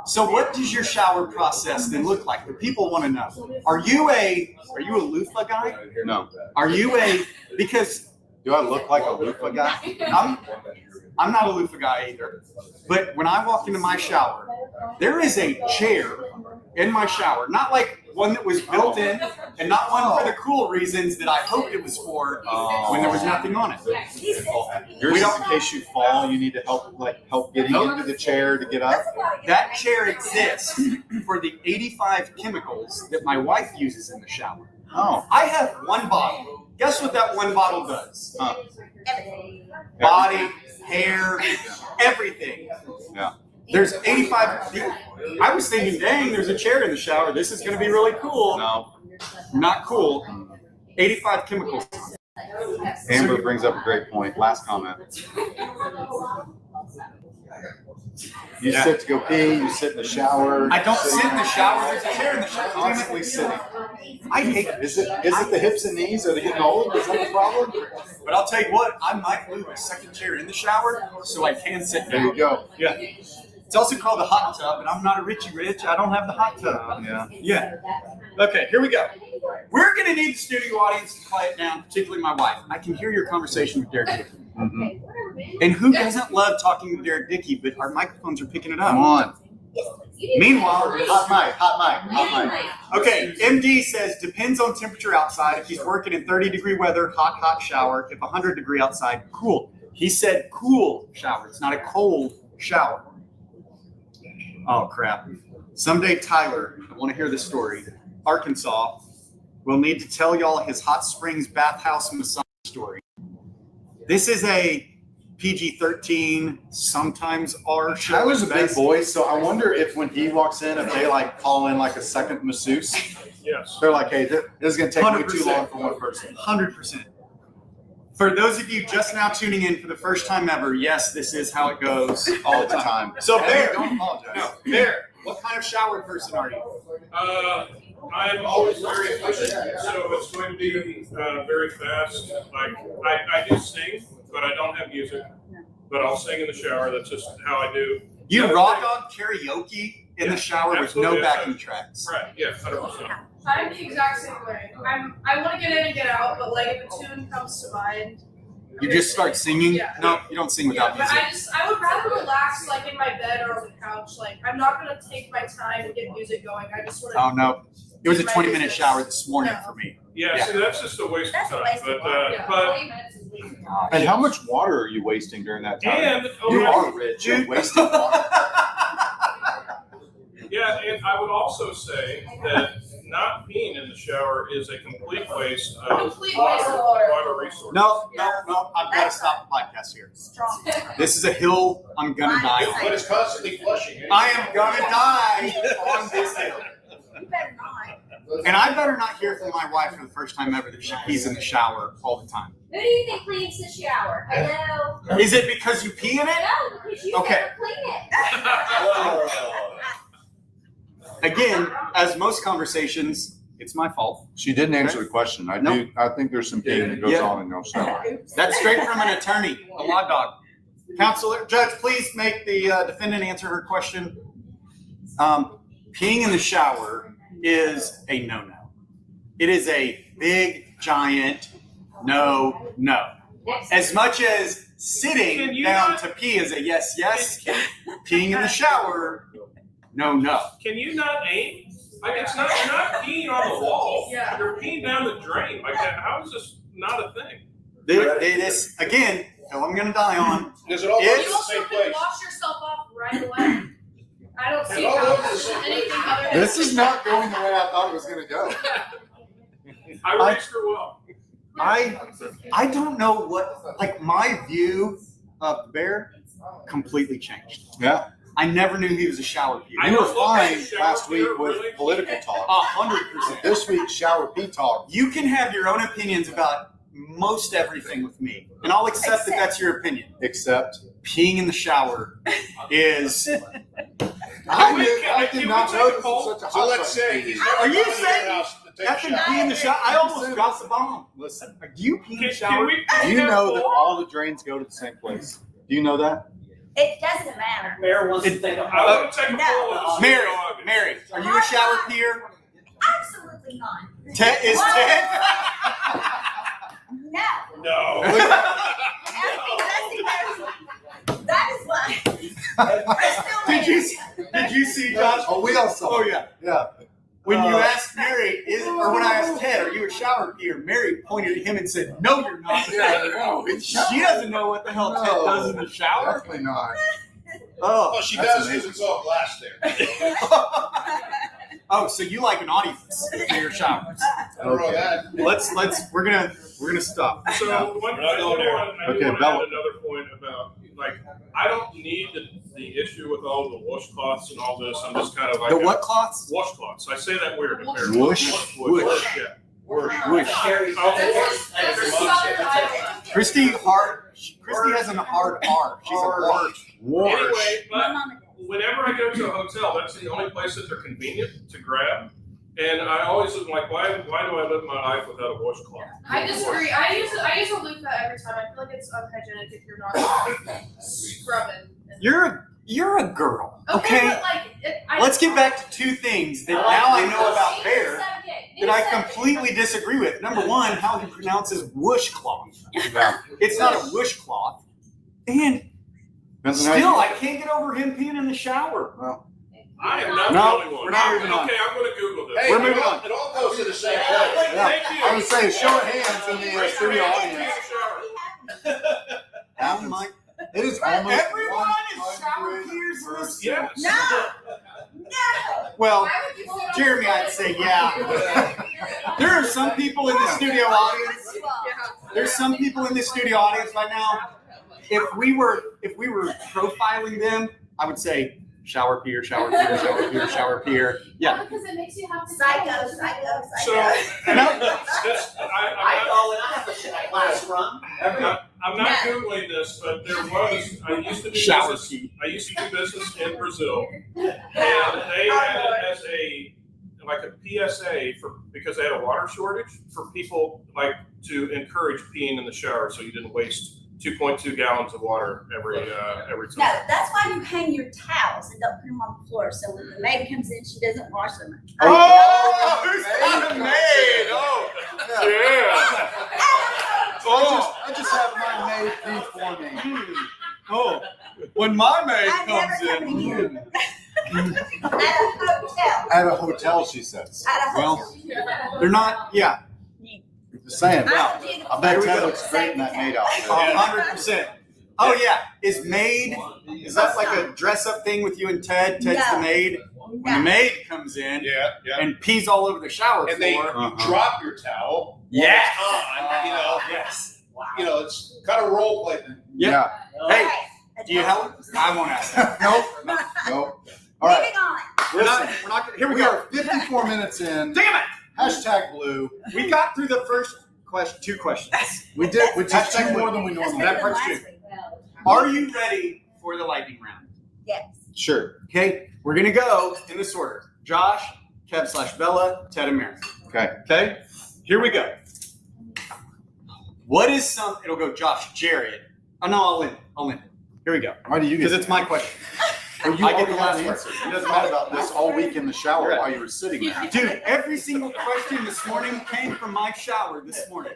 So what does your shower process then look like? The people want to know. Are you a loofah guy? No. Are you because Do I look like a loofah guy? I'm not a loofah guy either. But when I walk into my shower, there is a chair in my shower, not like one that was built in, and not one for the cool reasons that I hoped it was for when there was nothing on it. Yours We is don't- in case you fall, you need to help getting into the chair to get up. That chair exists for the 85 chemicals that my wife uses in the shower. Oh. I have one bottle. Guess what that one bottle does? Huh. Body, hair, everything. Yeah. There's 85. I was thinking, dang, there's a chair in the shower. This is going to be really cool. No. Not cool. 85 chemicals. Amber brings up a great point. Last comment. You Yeah. sit to go pee. You sit in the shower. I don't sit in the shower. There's a chair in the shower. Constantly sitting. I hate it. Is it the hips and knees? Are they getting old? Is that the problem? But I'll tell you what, I might move a second chair in the shower so I can sit There down. you go. Yeah. It's also called the hot tub, and I'm not a Richie Rich. I don't have the hot tub. Yeah. Yeah. Okay, here we go. We're going to need the studio audience to quiet down, particularly my wife. I can hear your conversation with Derek Dickey. Mhm. And who doesn't love talking to Derek Dickey, but our microphones are picking it up. Come on. Meanwhile, Hot mic. okay, MD says depends on temperature outside. If he's working in 30-degree weather, hot shower. If 100-degree outside, cool. He said cool shower. It's not a cold shower. Oh, crap. Someday Tyler, I want to hear this story. Arkansas will need to tell y'all his hot springs bathhouse massage story. This is a PG-13, sometimes R show. Tyler's a at big best. boy, so I wonder if when he walks in, if they like call in like a second masseuse, Yes. they're like, hey, this is going to take way too 100%. long for one person. 100%. For those of you just now tuning in for the first time ever, yes, this is how it goes All the time. So And Bear, don't apologize. no, Bear, what kind of shower person are you? I'm always very efficient, so it's going to be very fast. Like I do sing, but I don't have music. But I'll sing in the shower. That's just how I do. You Yeah. raw dog karaoke in the Yeah, shower with no absolutely. backing tracks. Right? Yeah, 100%. I'm the exact same way. I want to get in and get out, but like if a tune comes to mind. You just start singing? Yeah. No, you don't sing Yeah, without but music. I would rather relax like in my bed or on the couch. Like I'm not gonna take my time and get music going. I just want to. Oh no. It was a 20-minute shower this morning for me. Yeah, Yeah. See, that's just a waste That's a of time. waste of But time. Yeah. but And how much water are you wasting during that time? and You okay, are rich. You're wasting water. yeah, and I would also say that not peeing in the shower is a complete waste of Complete waste of water. water resources. No, I've got to stop the podcast here. Strong. This is a hill I'm gonna die on. But it's constantly flushing. I am gonna die on this hill. You better not. And I better not hear from my wife for the first time ever that she pees in the shower all the time. Who do you think cleans the shower? Hello? Is it because you pee in it? No, because you Okay. never clean it. Again, as most conversations, it's my fault. She didn't answer the question. I think there's some peeing that goes Yeah. on in no shower. That's straight from an attorney, a law dog. Counselor, judge, please make the defendant answer her question. Peeing in the shower is a no-no. It is a big, giant no. As much as Can sitting you down not- to pee is a yes, peeing in the shower, no. Can you not aim? Like it's not you're not peeing on the wall. Yeah. You're peeing down the drain. Like that. How is this not a thing? It is, again, hill I'm going to die on. Does it all go It's- to You the also same can place? wash yourself off right away. I don't see It all how goes to the same anything place. other than. This is not going the way I thought it was going to go. I raised her well. I don't know what, like my view of the bear completely changed. Yeah. I never knew he was a shower peer. I You were don't look at fine shower last week peer, with really. political talk. 100%. This week, shower pee talk. You can have your own opinions about most everything with me, and I'll accept that that's your opinion. Except, Peeing in the shower is. I did not Can we know take a this poll? was such a So hot let's button say issue. he's never Are you come to your saying house to take a Effing shower. pee in the shower. I almost dropped the bomb. Listen, Do you pee in the Can shower? we? do you know that all the drains go to the same place? Do you know that? It doesn't matter. Mayor wants to think I about want to take a No. poll of the Mary, dog. Mary, are you a shower peer? Absolutely not. Ted is What? Ted. No. No. That is why. Did you see Josh? Oh, we all saw Oh it. yeah. Yeah. When you asked Mary, or when I asked Ted, are you a shower peer? Mary pointed at him and said, "No, you're not." She doesn't know what the hell Ted No. does in the shower. Definitely not. Oh, Well, she That's does amazing. because it's all glass there. oh, so you like an audience for your showers? I don't know that. We're gonna stop. So one, We're not going there. I do Okay, want to Bella. add another point about like I don't need the issue with all the washcloths and all this. I'm just kind of like The what cloths? washclothts. I say that weird. Whoosh. Whoosh. Yeah. Sherry. This is Southern Iowa. Christy has a hard R. She's a word. Anyway, My but mama does. whenever I go to a hotel, that's the only place that they're convenient to grab. And I always am like, why do I live my life without a washcloth? I disagree. I use a loofah every time. I feel like it's unhygienic if you're not scrubbing. You're a girl. Okay. But like, Let's get back to two things that now I know about Bear that I completely disagree with. Number one, how he pronounces washcloth. Yeah. It's not a washcloth. And Depends on how still, you- I can't get over him peeing in the shower. Well, I am not No, the only one. we're not moving on. Okay, I'm going to Google this. Hey, We're moving on. it all goes to the same place. yeah. Thank you. I would say show of hands in the Raise your studio hand if you audience. take a shower. Oh my! It is almost Everyone is shower 100%. peers in this. Yes. No. Well, Why would you say Jeremy, I'd say yeah. There are some people in the studio audience. There's some people in the studio audience right now. If we were profiling them, I would say shower peer, shower peer, shower peer, shower peer. Yeah. Because it makes you have to. Psycho. So, this, I go and I have a glass run. I'm not Googling this, but there was, I used to do Shower business. pee. I used to do business in Brazil, and they had it as like a PSA because they had a water shortage for people like to encourage peeing in the shower, so you didn't waste 2.2 gallons of water every No, time. that's why you hang your towels and don't put them on the floor. So when the maid comes in, she doesn't wash them. Oh, who's not a maid? Oh, yeah. I just have my maid pee for me. Oh, when my maid I never comes come in. in. At a hotel. At a hotel, she says. At a Well, hotel. they're not. Yeah, Just saying. I would do the I bet Here we Ted go. looks great in that maid outfit. 100%. Oh yeah, is that like a dress-up thing with you and Ted? Ted's No. the maid. When the No. maid comes in Yeah, yeah. and pees all over the shower And they floor. you drop your towel. Yes. On, Yes. it's kind of role play. Yeah. Hey, Okay. do you help? I won't ask that. Nope. Nope. All right. Moving on. We're not. Here we We go. are 54 minutes in. Damn it! Hashtag blue. We got through the first two questions. We did, which is Hashtag two more blue. than we That's normally That do. better than part's last true. week. Are you ready for the lightning round? Yes. Sure. Okay, we're gonna go in this order: Josh, Kev/Bella, Ted, and Mary. Okay. Okay, here we go. What is some? It'll go Josh, Jared. Oh no, I'll win. Here we go. Why do you get Because it's my question. Well, you I get already the have last the word. answer. It doesn't matter about this all week in the shower Right. while you were sitting there. Dude, every single question this morning came from my shower this morning.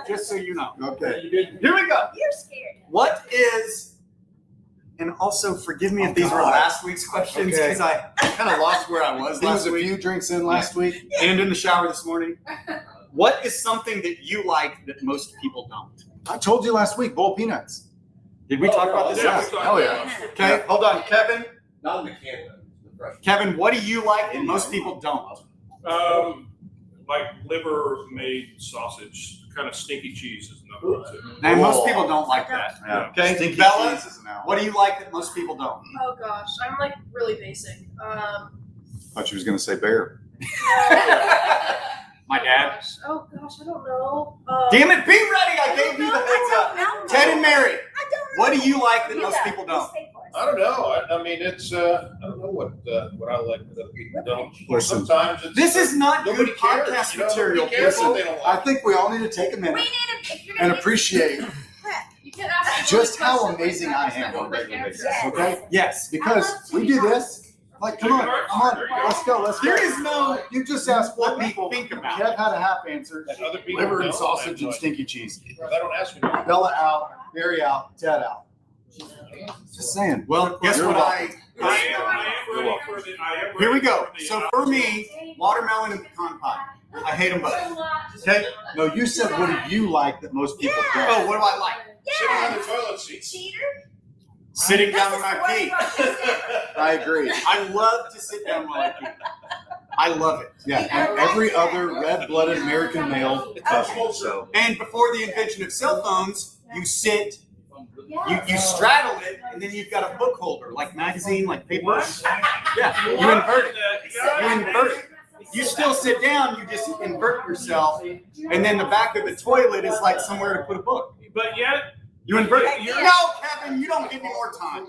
Just so you know. Okay. Here we go. You're scared. What is, and also forgive me if these were God. last week's questions Okay. because I kind of lost where I was He was last a week few drinks in last week. and in the shower this morning. What is something that you like that most people don't? I told you last week, bowl peanuts. Did we talk about this Yeah, last? we talked Hell about yeah. it. Okay, hold on, Kevin. Not in the can, the fresh. Kevin, what do you like that most people don't? Like liver-made sausage, kind of stinky cheese is another one too. And most Whoa. people don't like that. Yeah. Okay, Stinky Bella, cheese is an out. what do you like that most people don't? Oh gosh, I'm like really basic. Thought you was gonna say bear. My dad. Oh gosh, I don't know. Damn it, be ready! I gave you the heads up. No. Ted and Mary, I don't know. what do you like that You most go. people You don't? stay for us. I don't know. I mean, it's I don't know what I like that other people don't. Listen. Sometimes it's This is not nobody good cares, podcast you know, material. Nobody cares Listen, what they don't I like. think we all need to take a We minute need a, if you're and gonna get appreciate You can ask me just one how question, amazing like, I that's am not on a what regular the basis. answer is. Okay? yes. Because we do this. Like, come on, let's go, let's go. There is no. You just asked four Let me people. think about Kev had a half answer. And other people Liver and don't, sausage and like, stinky cheese. I don't ask me. Bella out, Barry out, Ted out. Just saying. Well, guess You're what welcome. I am ready for the. Here we go. for the So for me, watermelon and pecan pie. I hate them both. Okay. No, you said what do you like that most people Oh, don't? what do I like? Sitting on Yeah. the toilet seat. Cheater. Sitting down This on is my what feet. he wants you to do. I agree. I love to sit down while I pee. I love it. Yeah, and every other red-blooded American male does it. So And before the invention of cell phones, you sit, you straddle it, and then you've got a book holder, like magazine, like paper. Yeah, you invert it. You invert it. You still sit down, you just invert yourself, and then the back of the toilet is like somewhere to put a book. But yet, You invert it. No, Kevin, you don't give me more time.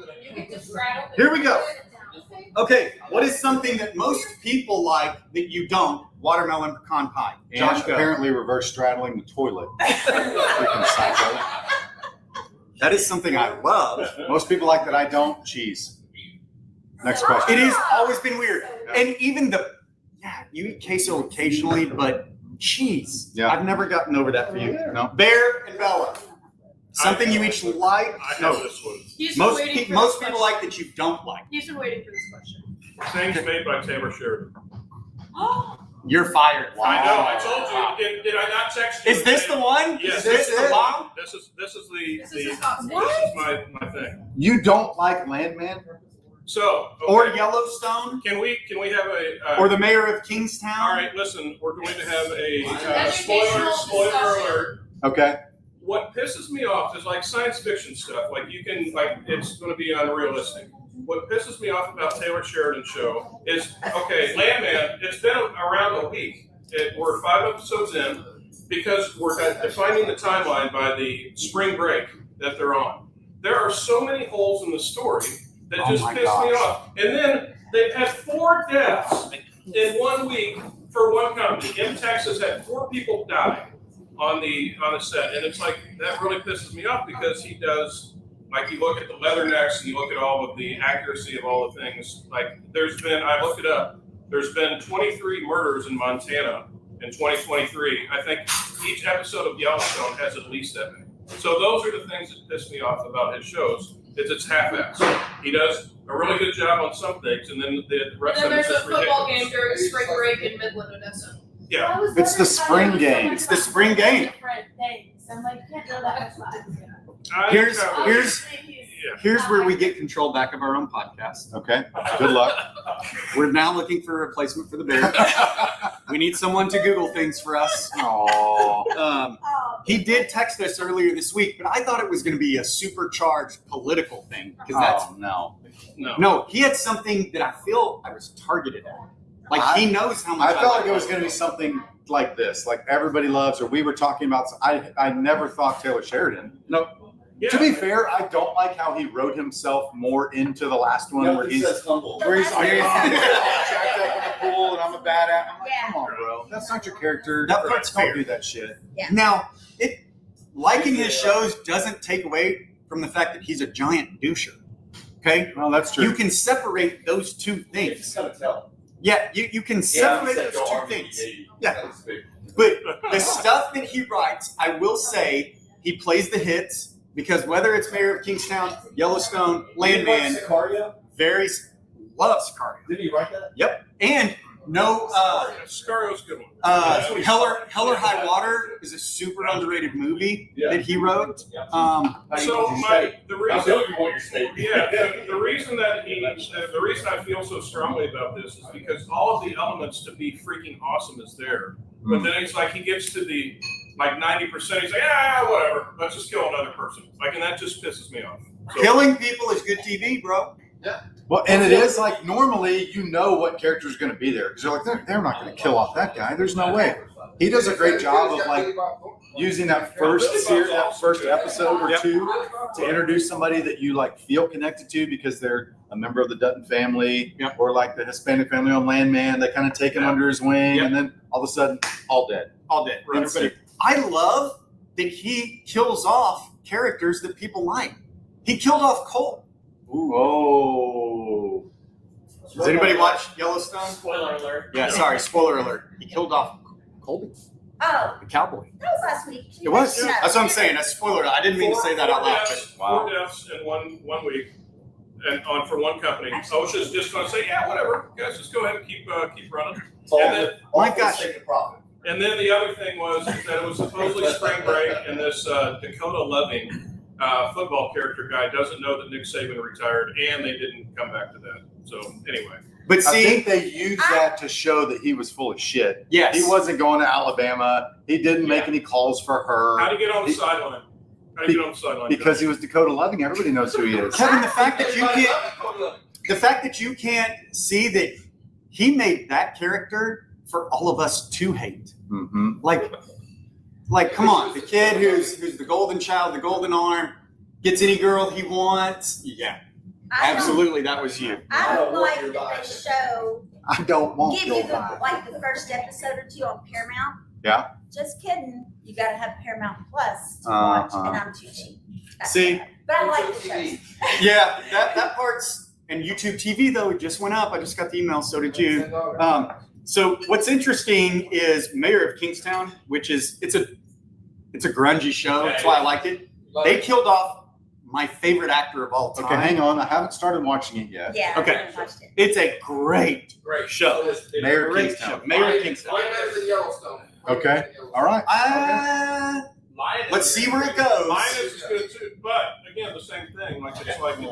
Here we go. Okay, what is something that most people like that you don't? Watermelon pecan pie. and Josh, go. apparently reverse straddling the toilet. Freaking psycho. That is something I love. Most people like that I don't. Cheese. Next question. It has always been weird. And even you eat queso occasionally, but cheese. Yeah. I've never gotten over that for you. No. Bear and Bella. Something you each like. I No. have this one. He's been waiting for Most this people question. like that you don't like. He's been waiting for this question. Things made by Taylor Sheridan. You're fired. I know. I told you. Did I not text you? Is this the one? Yes. Is this the bomb? This is the This is his hot take. this is my thing. You don't like Landman? So okay. Or Yellowstone? can we have a Or the mayor of Kingstown? all right, listen, we're going to have a Educational spoiler discussion. alert. Okay. What pisses me off is like science fiction stuff. Like you can it's going to be unrealistic. What pisses me off about Taylor Sheridan's show is okay, Landman. It's been around a week. We're 5 episodes in because we're defining the timeline by the spring break that they're on. There are so many holes in the story that Oh just my piss me gosh. off. And then they've had 4 deaths in 1 week for one company. In Texas, had 4 people die on the set, and it's like that really pisses me off because he does. Like you look at the leathernecks and you look at all of the accuracy of all the things. Like I looked it up. There's been 23 murders in Montana in 2023. I think each episode of Yellowstone has at least that many. So those are the things that piss me off about his shows. It's half-assed. He does a really good job on some things, and then the rest And then of it's there's a just football ridiculous. game during spring break in Midland, Odessa. Yeah. It's the spring game. It's the spring game. Different things. I'm like, can't know that much. Here's Yeah. here's where we get control back of our own podcast. Okay. Good luck. We're now looking for a replacement for the bear. We need someone to Google things for us. Aww. Oh, He did text us earlier this week, but I thought it was going to be a supercharged political thing because that's Oh, no. no. He had something that I feel I was targeted at. Like he knows how much I felt like it like was going to be something like this, like everybody loves, or we were talking about. I never thought Taylor Sheridan. No. Yeah. To be fair, I don't like how he wrote himself more into the last one, where he's humble. where he's like, The last I'm one. jacked up in the pool and I'm a badass. I'm like, Yeah. come on, bro, that's not your character. That part's Don't fair. do that shit. Now, liking his shows doesn't take away from the fact that he's a giant doucher. Okay, Well, that's true. you can separate those two You things. just gotta tell. Yeah, you can separate those two things. Yeah. But the stuff that he writes, I will say, he plays the hits because whether it's Mayor of Kingstown, Yellowstone, Landman, Sicario? very loves Sicario. Did he write that? Yep, and no. Sicario's a good one. Hell or High Water is a super underrated movie that he wrote. So the reason, you want your statement. yeah, the reason the reason I feel so strongly about this is because all of the elements to be freaking awesome is there. But then it's like he gets to the like 90%. He's like, whatever. Let's just kill another person. Like, and that just pisses me off. So, Killing people is good TV, bro. Well, and it is like normally you know what character is going to be there because you're like they're not going to kill off that guy. There's no way. He does a great job of like using that first episode or two to introduce somebody that you like feel connected to because they're a member of the Dutton family or like the Hispanic family on Landman. They kind of take him under his wing, and then all of a sudden, all dead. All dead. Everybody. I love that he kills off characters that people like. He killed off Colt. Oh. Does anybody watch Yellowstone? Spoiler alert. Yeah, sorry, spoiler alert. He killed off Colby, Oh, the cowboy. that was last week. It was. No. That's what I'm saying. That's spoiler alert. I didn't mean to say that out loud. Four deaths in one week, and for one company. OSHA's just going to say, yeah, whatever, guys, just go ahead and keep running. My gosh. And then the other thing was that it was supposedly spring break, and this Dakota Loving football character guy doesn't know that Nick Saban retired, and they didn't come back to that. So anyway, But I see, think they used that to show that he was full of shit. yes. He wasn't going to Alabama. He didn't make any calls for how her do you get on the sideline? How do you get on the sideline? because he was Dakota Loving. Everybody knows who he is. Kevin, the fact that you can't see that he made that character for all of us to hate. Mm-hmm. Like, come on, the kid who's the golden child, the golden arm, gets any girl he wants. Yeah, absolutely, that was you. I don't like that they show I don't want give your you the first episode or two on Paramount. Yeah. Just kidding. You got to have Paramount Plus to watch, and I'm too cheap. That's See? bad. But I like the shows. Yeah, that part's and YouTube TV though it just went up. I just got the email, so did you. So what's interesting is Mayor of Kingstown, which is it's a grungy show. That's why I like it. They killed off my favorite actor of all time. Okay, hang on. I haven't started watching it yet. Yeah. Okay. I haven't watched it. It's a great show. Mayor of Great Kingstown. show. Mayor of Kingstown. Okay. All right. Let's see where it goes. Mine is good too, but again, the same thing. It's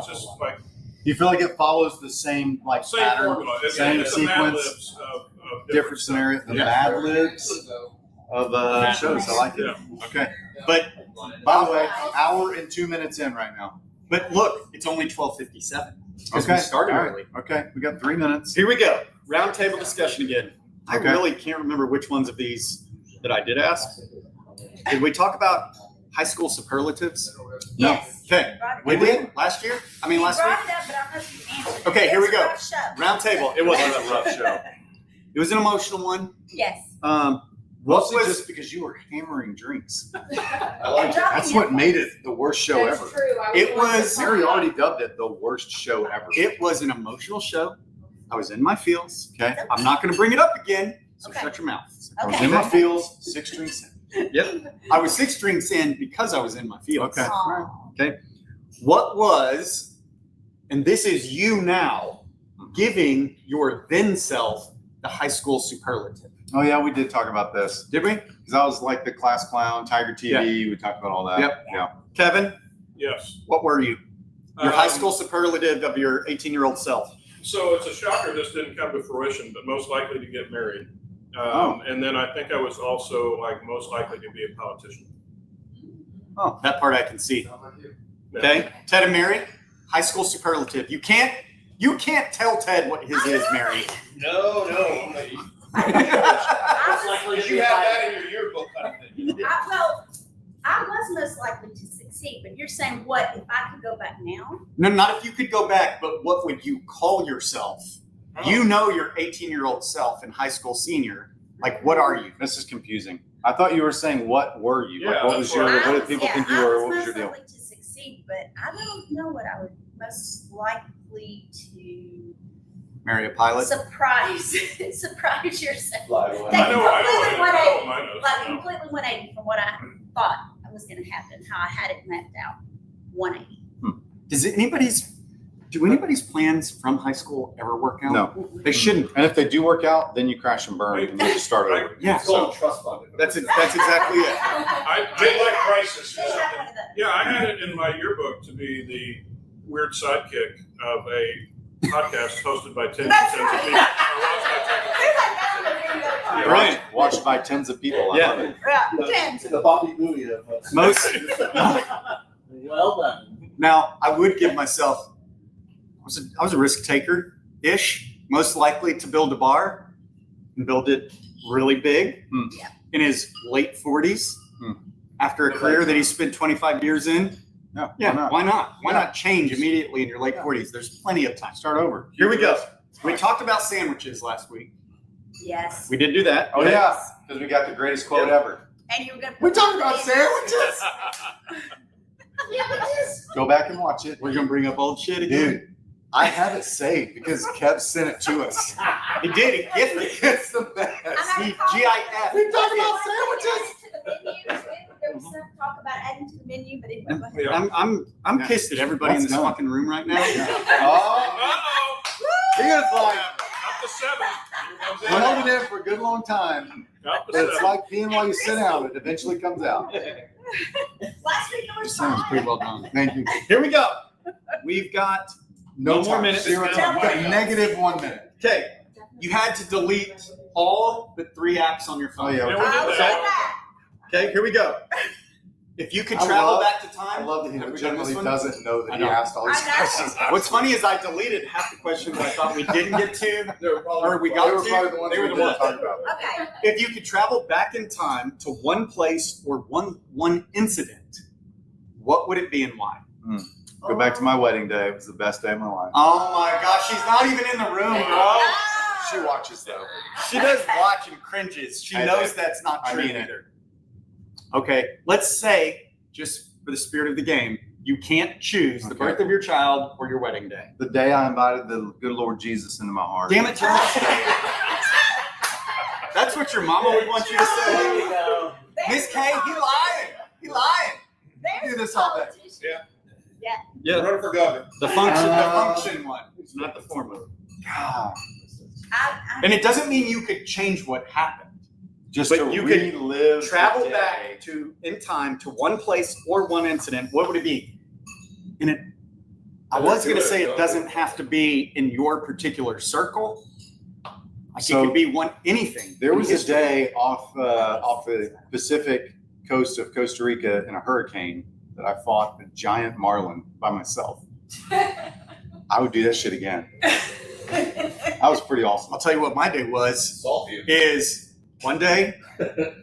just like You feel like it follows the same like same pattern, formula. It's same a Mad sequence, Libs of different scenario, the Mad Libs of shows. I like it. Yeah. Okay. But By the way, hour and 2 minutes in right now. look, it's only 12:57. Because Okay. we started All right. early. Okay. We got 3 minutes. Here we go. Round table discussion again. I Okay. really can't remember which ones of these that I did ask. Did we talk about high school superlatives? Yes. Okay. You We did last year? I mean, last brought week? it up, but I don't know if you answered. Okay, here we It's a go. rough show. Round table. It wasn't a rough show. It was an emotional one. Yes. What Mostly was just because you were hammering drinks. And dropping That's what it. made it the worst show ever. True. It was- Mary already dubbed it the worst show ever. it was an emotional show. I was in my feels. Okay. I'm not going to bring it up again. So Okay. shut your mouth. I was Okay. in my feels, 6 drinks in. Yep. I was 6 drinks in because I was in my feels. Okay. Aw. What was, and this is you now, giving your then self the high school superlative. Oh yeah, we did talk about this. Did we? Because I was like the class clown, Tiger TV. We talked about all that. Yep. Yeah. Kevin, Yes. what were you? Your high Um, school superlative of your 18-year-old self. So it's a shocker this didn't come to fruition, but most likely to get married. And then I think I was also like most likely to be a politician. Oh, that part I can see. Yeah. Okay. Ted and Mary, high school superlative. You can't tell Ted what his is, Mary. No. I You have that in your yearbook, kind of thing. I was most likely to succeed, but you're saying what if I could go back now? No, not if you could go back, but what would you call yourself? You know your 18-year-old self and high school senior. Like, what are you? This is confusing. I thought you were saying what were you? Like, Yeah, what was that's your? what What did people think you were? What was your I deal? was most likely to succeed, but I don't know what I would most likely to Marry a pilot. surprise yourself. Fly away. They I know completely 180, mine knows. like completely 180 from what I thought was going to happen, how I had it mapped out. 180. Do anybody's plans from high school ever work out? No. They shouldn't. And if they do work out, then you crash and burn and you just start over. Yeah. It's called trust fund. That's exactly it. I like crisis. They have one of those. Yeah, I had it in my yearbook to be the weird sidekick of a podcast hosted by tens That's and tens of right. people. Brilliant. Watched by tens of people. I love it. Yeah. The Bobby Booey of Most. Well done. Now, I would give myself. I was a risk taker ish. Most likely to build a bar and build it really big. Yeah. In his late 40s, after a career that he spent 25 years in. Yeah, Why not? Why not change immediately in your late 40s? There's plenty of time. Start over. Here we go. We talked about sandwiches last week. Yes. We did do that. Oh, yeah. Because we got the greatest quote ever. And you were going to We talked about sandwiches. Yeah, but just. Go back and watch it. We're gonna bring up old shit again. Dude, I have it saved because Kev sent it to us. He did. He gifted it. It's the best. He GIF. We talked about sandwiches. There was some talk about adding to the menu, but anyway. go ahead. Yeah. I'm Yeah. pissed at everybody in Let's this go. fucking room right now. Oh, Uh-oh. he was like, Up to 7. Here comes we're holding in for a good long time. Up to It's 7. like peeing while you sit down. It eventually comes out. Last week it was This sounds fine. pretty well done. Thank you. Here we go. We've got No more time. minutes. 0 time. We got negative 1 minute. okay. You had to delete all but 3 apps on your phone. Oh, yeah. Yeah, we I did was that. like that. Okay. Here we go. If you could I travel love- back to I time, love that he have we done this legitimately one? doesn't know that I he know. asked all these I know. questions. What's funny is I deleted half the questions I thought we didn't get to, or we They got were to. probably the ones They were we the didn't ones. talk about. Okay. If you could travel back in time to one place or one incident, what would it be and why? Go back to my wedding day. It was the best day of my life. Oh my gosh, she's not even in the room, bro. She watches though. She does watch and cringes. She I- knows that's not I true mean it. either. Okay, let's say, just for the spirit of the game, you can't choose the Okay. birth of your child or your wedding day. The day I invited the good Lord Jesus into my heart. Damn it, John. That's what your mama would want you to There say. you go. Miss K, he lying. He lying. There's Do this a all day. politician. Yeah, Running for governor. the function one, not the form of it. God. And it doesn't mean you could change what happened. Just But to you could relive Travel the day. back to in time to one place or one incident. What would it be? And it, I was going to say it doesn't have to be in your particular circle. Like So- it could be anything. There in was a history. day off the Pacific coast of Costa Rica in a hurricane that I fought a giant marlin by myself. I would do that shit again. That was pretty awesome. I'll tell you what my day was. Salty. Is one day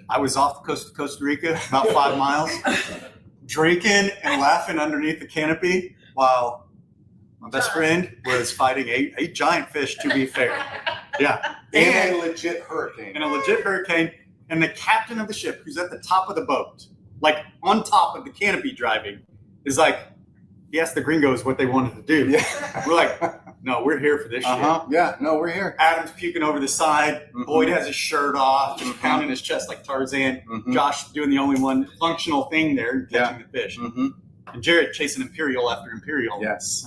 I was off the coast of Costa Rica, about 5 miles, drinking and laughing underneath the canopy while my best friend was fighting a giant fish, to be fair. Yeah. In And a legit hurricane. in a legit hurricane, and the captain of the ship, who's at the top of the boat, like on top of the canopy driving, is like, he asked the gringos what they wanted to do. Yeah. We're like, no, we're here for this shit. Yeah. No, we're here. Adam's puking over the side. Mhm. Boyd has his shirt off, just pounding his chest like Tarzan. Mhm. Josh doing the only one functional thing there, catching the fish. Mhm. And Jared chasing Imperial after Imperial. Yes.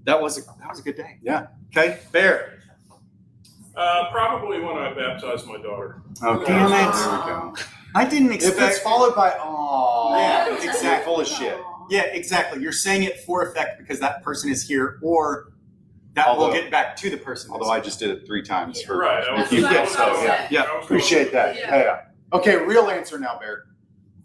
That was a good day. Yeah. Okay, Bear. Probably when I baptized my daughter. Okay. Damn it. There we go. I didn't If it's expect. followed by oh, Yeah, it's exactly. full of shit. Yeah, exactly. You're saying it for effect because that person is here, or that will Although- get back to the person. Although I just did it 3 times for Right. I was- if you I get was- so yeah. Yeah. I was- Appreciate that. Yeah. Yeah. Okay, real answer now, Bear.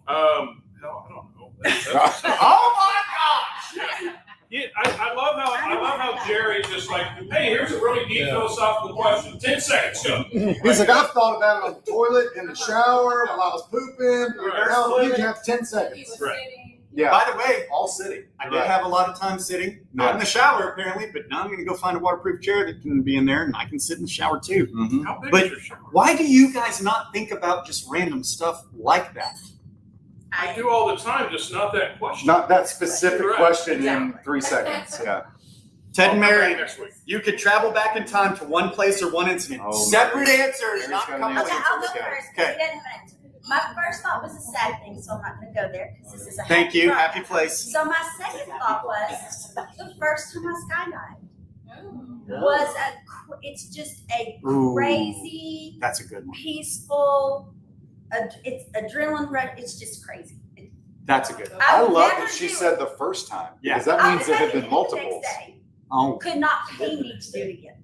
Hell, I don't know. Oh my gosh! Yeah, I love how Jerry just like, hey, here's a really deep philosophical question. 10 seconds, go. He's like, I've thought about it on the toilet, in the shower, while I was pooping. Right. How did you have 10 He seconds? was Right. sitting. Yeah. By the way, All sitting. I did have a lot of time sitting, not in the shower apparently, but now I'm going to go find a waterproof chair that can be in there, and I can sit in the shower too. Mm-hmm. How big But is your shower? why do you guys not think about just random stuff like that? I do all the time, just not that question. Not that specific Correct. question in 3 seconds. Yeah. Ted and I'll come Mary, back next week. you could travel back in time to one place or one incident. Oh, Separate answers, Mary's not got an couple answer. Okay, I'll go answers. first. Okay. He doesn't have an answer. My first thought was a sad thing, so I'm not going to go there because this is a Thank you. product. Happy place. So my second thought was the first time I skydived was it's just a Ooh. crazy, That's a good one. peaceful, it's adrenaline rush. It's just crazy. That's a good one. I would love never that she do said it. the first time. Yeah. Because that I means was there have happy been the next multiples. day. Oh, Could not pay me to do it again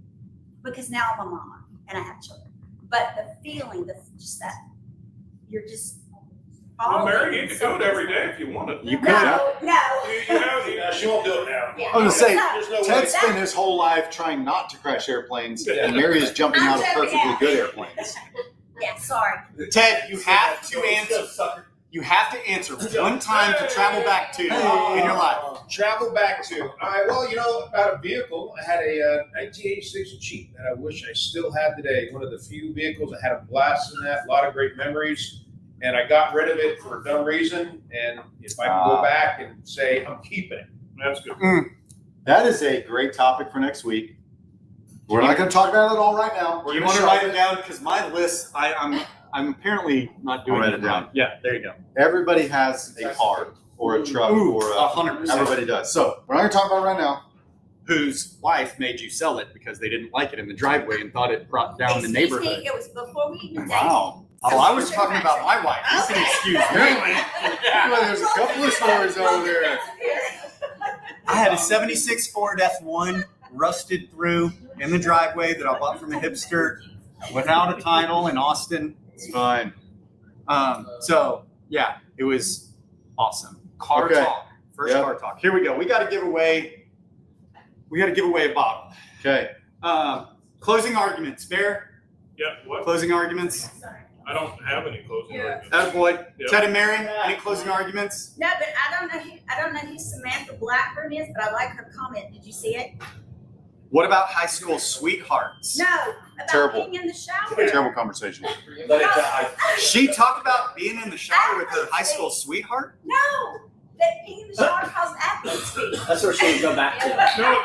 because now I'm a mama and I have children. But the feeling, just that you're just. Well, Mary, you in could so do it every much- day if you wanted. you could. No, no. Yeah, she won't do it now. Yeah. I was gonna say, There's no Ted way. spent his whole life trying not to crash airplanes, and Mary is jumping out of perfectly good airplanes. Yeah, sorry. Ted, you have to answer. You have to answer one time to travel back to in your life. Travel back to, about a vehicle. I had a 1986 Jeep that I wish I still had today. One of the few vehicles I had a blast in that, a lot of great memories. And I got rid of it for a dumb reason. And if I can go back and say, I'm keeping it. That's good. That is a great topic for next week. We're not going to talk about it all right now. We're You gonna want to show write it down because my list. I'm apparently not doing I'll write it it down. right. Yeah, there you go. Everybody has a car or a truck Ooh, or 100%. everybody does. So we're not going to talk about it right now. Whose wife made you sell it because they didn't like it in the driveway and thought it brought down the Excuse me, neighborhood. it was before we even dated. Wow. Oh, I was talking about my wife. You can Okay. excuse me. Well, there's a couple of stories over there. I had a 76 Ford F1 rusted through in the driveway that I bought from a hipster without a title in Austin. It's fine. So yeah, it was awesome. Car Okay. talk. First Yep. car talk. Here we go. We got to give away a bottle. Okay. Closing arguments. Bear. Yeah, what? Closing arguments. I don't have any closing arguments. Attaboy. Yep. Ted and Mary. Any closing arguments? No, but I don't know who Samantha Blackburn is, but I like her comment. Did you see it? What about high school sweethearts? No, about Terrible. being in the shower. Terrible conversation. She talked about being in the shower with her high school sweetheart. No, that being in the shower caused athletes to. That's what she would go back to. No,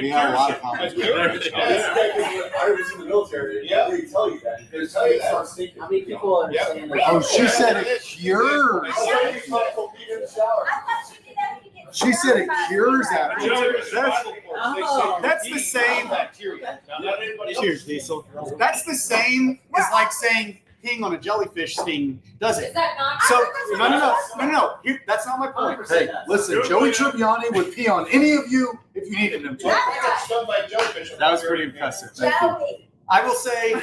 We had a lot of comments. I was in the military. Yeah. They tell you that. They tell you that. How many people understand that? Oh, she said it cures. I saw you talk in the shower. I thought she did that to get She said it stung by cures a that. That's the same. Cheers, Diesel. That's the same as like saying peeing on a jellyfish sting, does Is it? that not? So no. That's not my point. Hey, listen, Joey Tribbiani would pee on any of you if you needed him to. Stung by jellyfish. That was pretty impressive. Joey. I will say,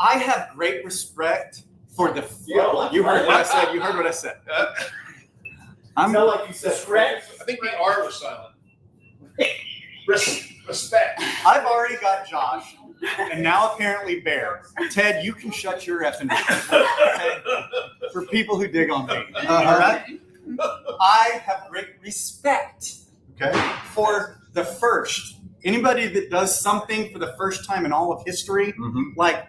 I have great respect for the. You heard what I said. You heard what I said. I'm Sound like you said I think the R was silent. Respect. I've already got Josh, and now apparently Bear. Ted, you can shut your effing mouth. Okay? For people who dig on me. All right? I have great respect Okay. for the first. Anybody that does something for the first time in all of history, Mm-hmm. like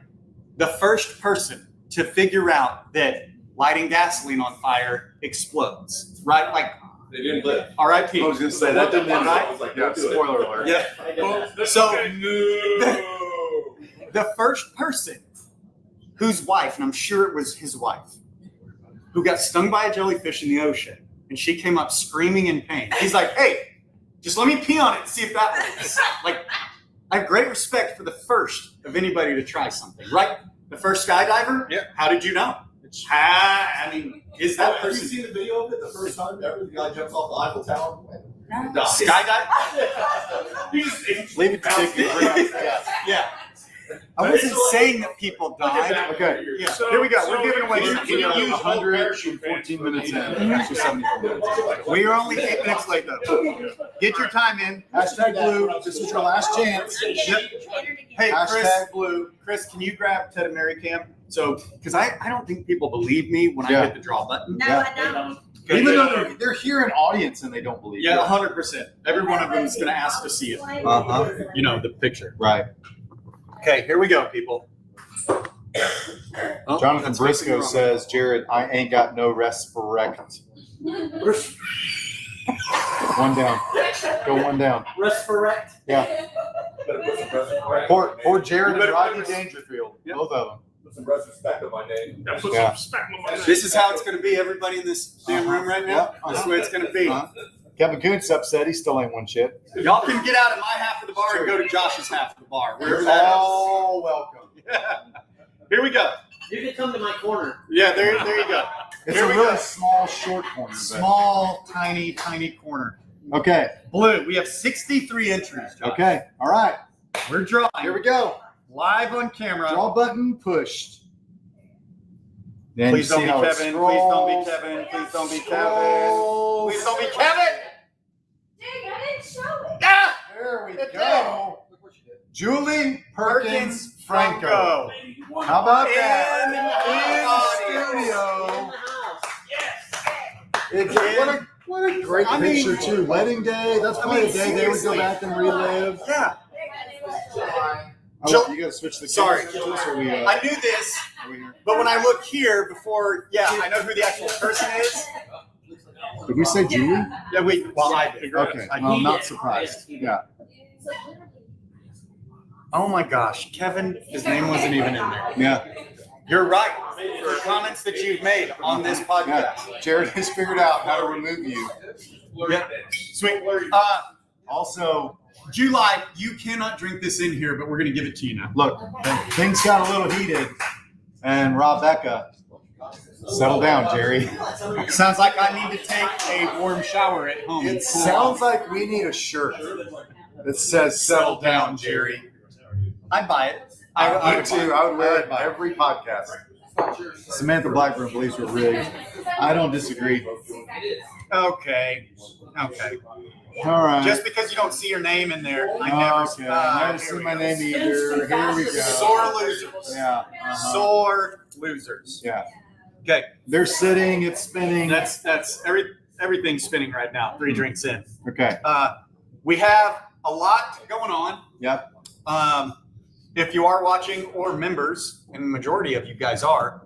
the first person to figure out that lighting gasoline on fire explodes, right? Like, They didn't live. R.I.P. I was going to say, that didn't end I right. was like, Yeah, don't do it. spoiler alert. Yeah. Well, that's So- okay. No. The first person whose wife, and I'm sure it was his wife, who got stung by a jellyfish in the ocean, and she came up screaming in pain. He's like, hey, just let me pee on it and see if that works. Like, I have great respect for the first of anybody to try something, right? The first skydiver? Yeah. How did you know? I mean, is that Have you person seen the video of it the first time ever? The guy jumps off the Eiffel Tower. No. skydive? Leave it to Dick. Yeah. I wasn't saying that people died. Okay. Yeah. So- Here we go. so We're giving away you some. can use 114 minutes in. Actually, 74 minutes. We are only 8 minutes late though. Get your time in. Hashtag blue. This is your last chance. Hey, Chris. Hashtag blue. Chris, can you grab Ted and Mary Cam? So, because I don't think people believe me when I Yeah. hit the draw button. No, I don't. Even though they're here in audience and they don't believe Yeah, you. 100%. Every one of them is going to ask to see it. Uh-huh. You know, the picture. Right. Okay, here we go, people. Oh, Jonathan that's facing Briscoe wrong. says, Jared, I ain't got no respirect. One down. Go one down. Resurrect. Yeah. Better put some respect. Poor Jared and better Rodney put- Dangerfield. Yep. Both of them. Put some respect on my name. Yeah, put Yeah. some respect on my name. This is how it's going to be. Everybody in this damn room right now. Yep. This is the way it's going to be. Uh-huh. Kevin Kuntz upset. He still ain't won shit. Y'all can get out of my half of the bar and go to Josh's half of the bar. Wherever You're that is. all welcome. Here we go. You can come to my corner. Yeah, there you go. It's Here a we really go. small, short corner. but- Small, tiny corner. Okay. Blue. We have 63 entries. Josh. Okay. All right. We're drawing. Here we go. Live on camera. Draw button pushed. Then Please you don't see be how it Kevin. Please don't be scrolls. Kevin. Please don't be Kevin. Scrolls. Please don't be Kevin. Dang, I didn't show it. Ah! There we It go. Julie Perkins Franco. Franco. How about In that? the In In studio. the house. What a great I mean- picture too. Wedding day. That's probably a day they would go back and relive. Yeah. Oh, Jill- you gotta switch the Sorry. cameras to us, or we, I knew this, are we here? but when I look here before, yeah, I know who the actual person is. Did we say Julie? Yeah, wait. Well, I did. Okay. I Well, I'm He not did. surprised. Yes, he did. Yeah. Oh my gosh, Kevin, his name wasn't even in there. Yeah. You're right. For comments that you've made on this Yeah. podcast. Jared has figured out how to remove you. Yeah. Sweet. Also, July, you cannot drink this in here, but we're going to give it to you now. look, things got a little heated, and Rebecca, settle down, Jerry. Sounds like I need to take a warm shower at home. It sounds like we need a shirt that says "Settle down, Jerry." I'd buy it. I would too. I would wear it buy it. every podcast. Samantha Blackburn believes we're rigged. I don't disagree. Okay. Okay. All right. Just because you don't see your name in there, I never. Okay. I never see my name either. Here we go. Sore losers. Yeah. Sore losers. Yeah. Okay. They're sitting. It's spinning. That's everything's spinning right now. 3 drinks in. Okay. We have a lot going on. Yep. If you are watching or members, and the majority of you guys are,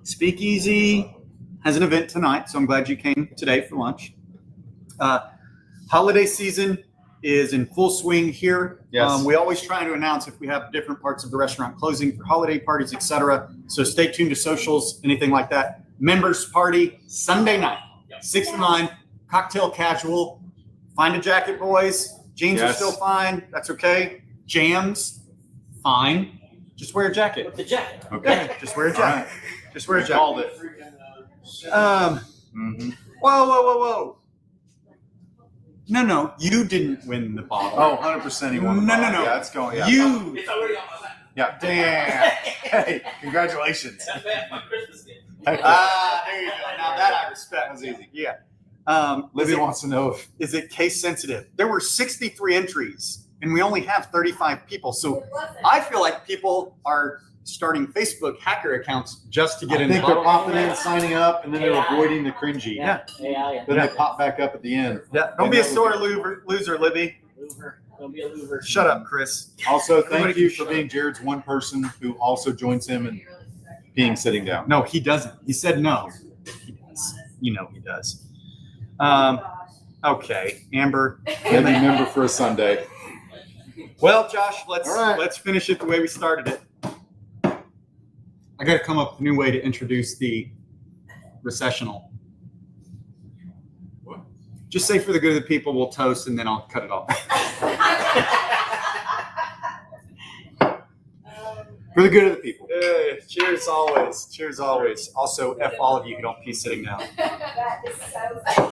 Speakeasy has an event tonight, so I'm glad you came today for lunch. Holiday season is in full swing here. Yes. We always try to announce if we have different parts of the restaurant closing for holiday parties, etc. So stay tuned to socials, anything like that. Members party Sunday night, 6 to 9, cocktail casual. Find a jacket, boys. Jeans are Yes. still fine. That's okay. Jams, fine. Just wear a jacket. With the jacket. Okay. Yeah, just wear a All jacket. right. Just wear a Called jacket. it. Mm-hmm. Whoa. No, you didn't win the bottle. Oh, 100% he won. No. Yeah, it's going. Yeah. You. It's already on my Yeah. Damn. Hey, congratulations. That's my Christmas gift. There you go. Now that I respect. That was easy. Yeah. Lizzie wants to know if Is it case sensitive? There were 63 entries, and we only have 35 people. So I feel like people are starting Facebook hacker accounts just to get I in the think they're bottle. popping in, signing up, and then they're avoiding the cringy. Yeah. Yeah. Then they pop back up at the end. Yeah. Don't be a sore loser, Libby. Louver. Don't be a louver. Shut up, Chris. Also, thank Everybody you can for shut being Jared's one person who also joins him in being sitting down. No, he doesn't. He said no. He does. You know he does. Okay, Amber. Maybe member for a Sunday. Well, Josh, All right. let's finish it the way we started it. I got to come up with a new way to introduce the recessional. What? Just say for the good of the people, we'll toast, and then I'll cut it off. For the good of the people. Cheers always. Cheers always. Also, F all of you who don't pee sitting down. That is so funny.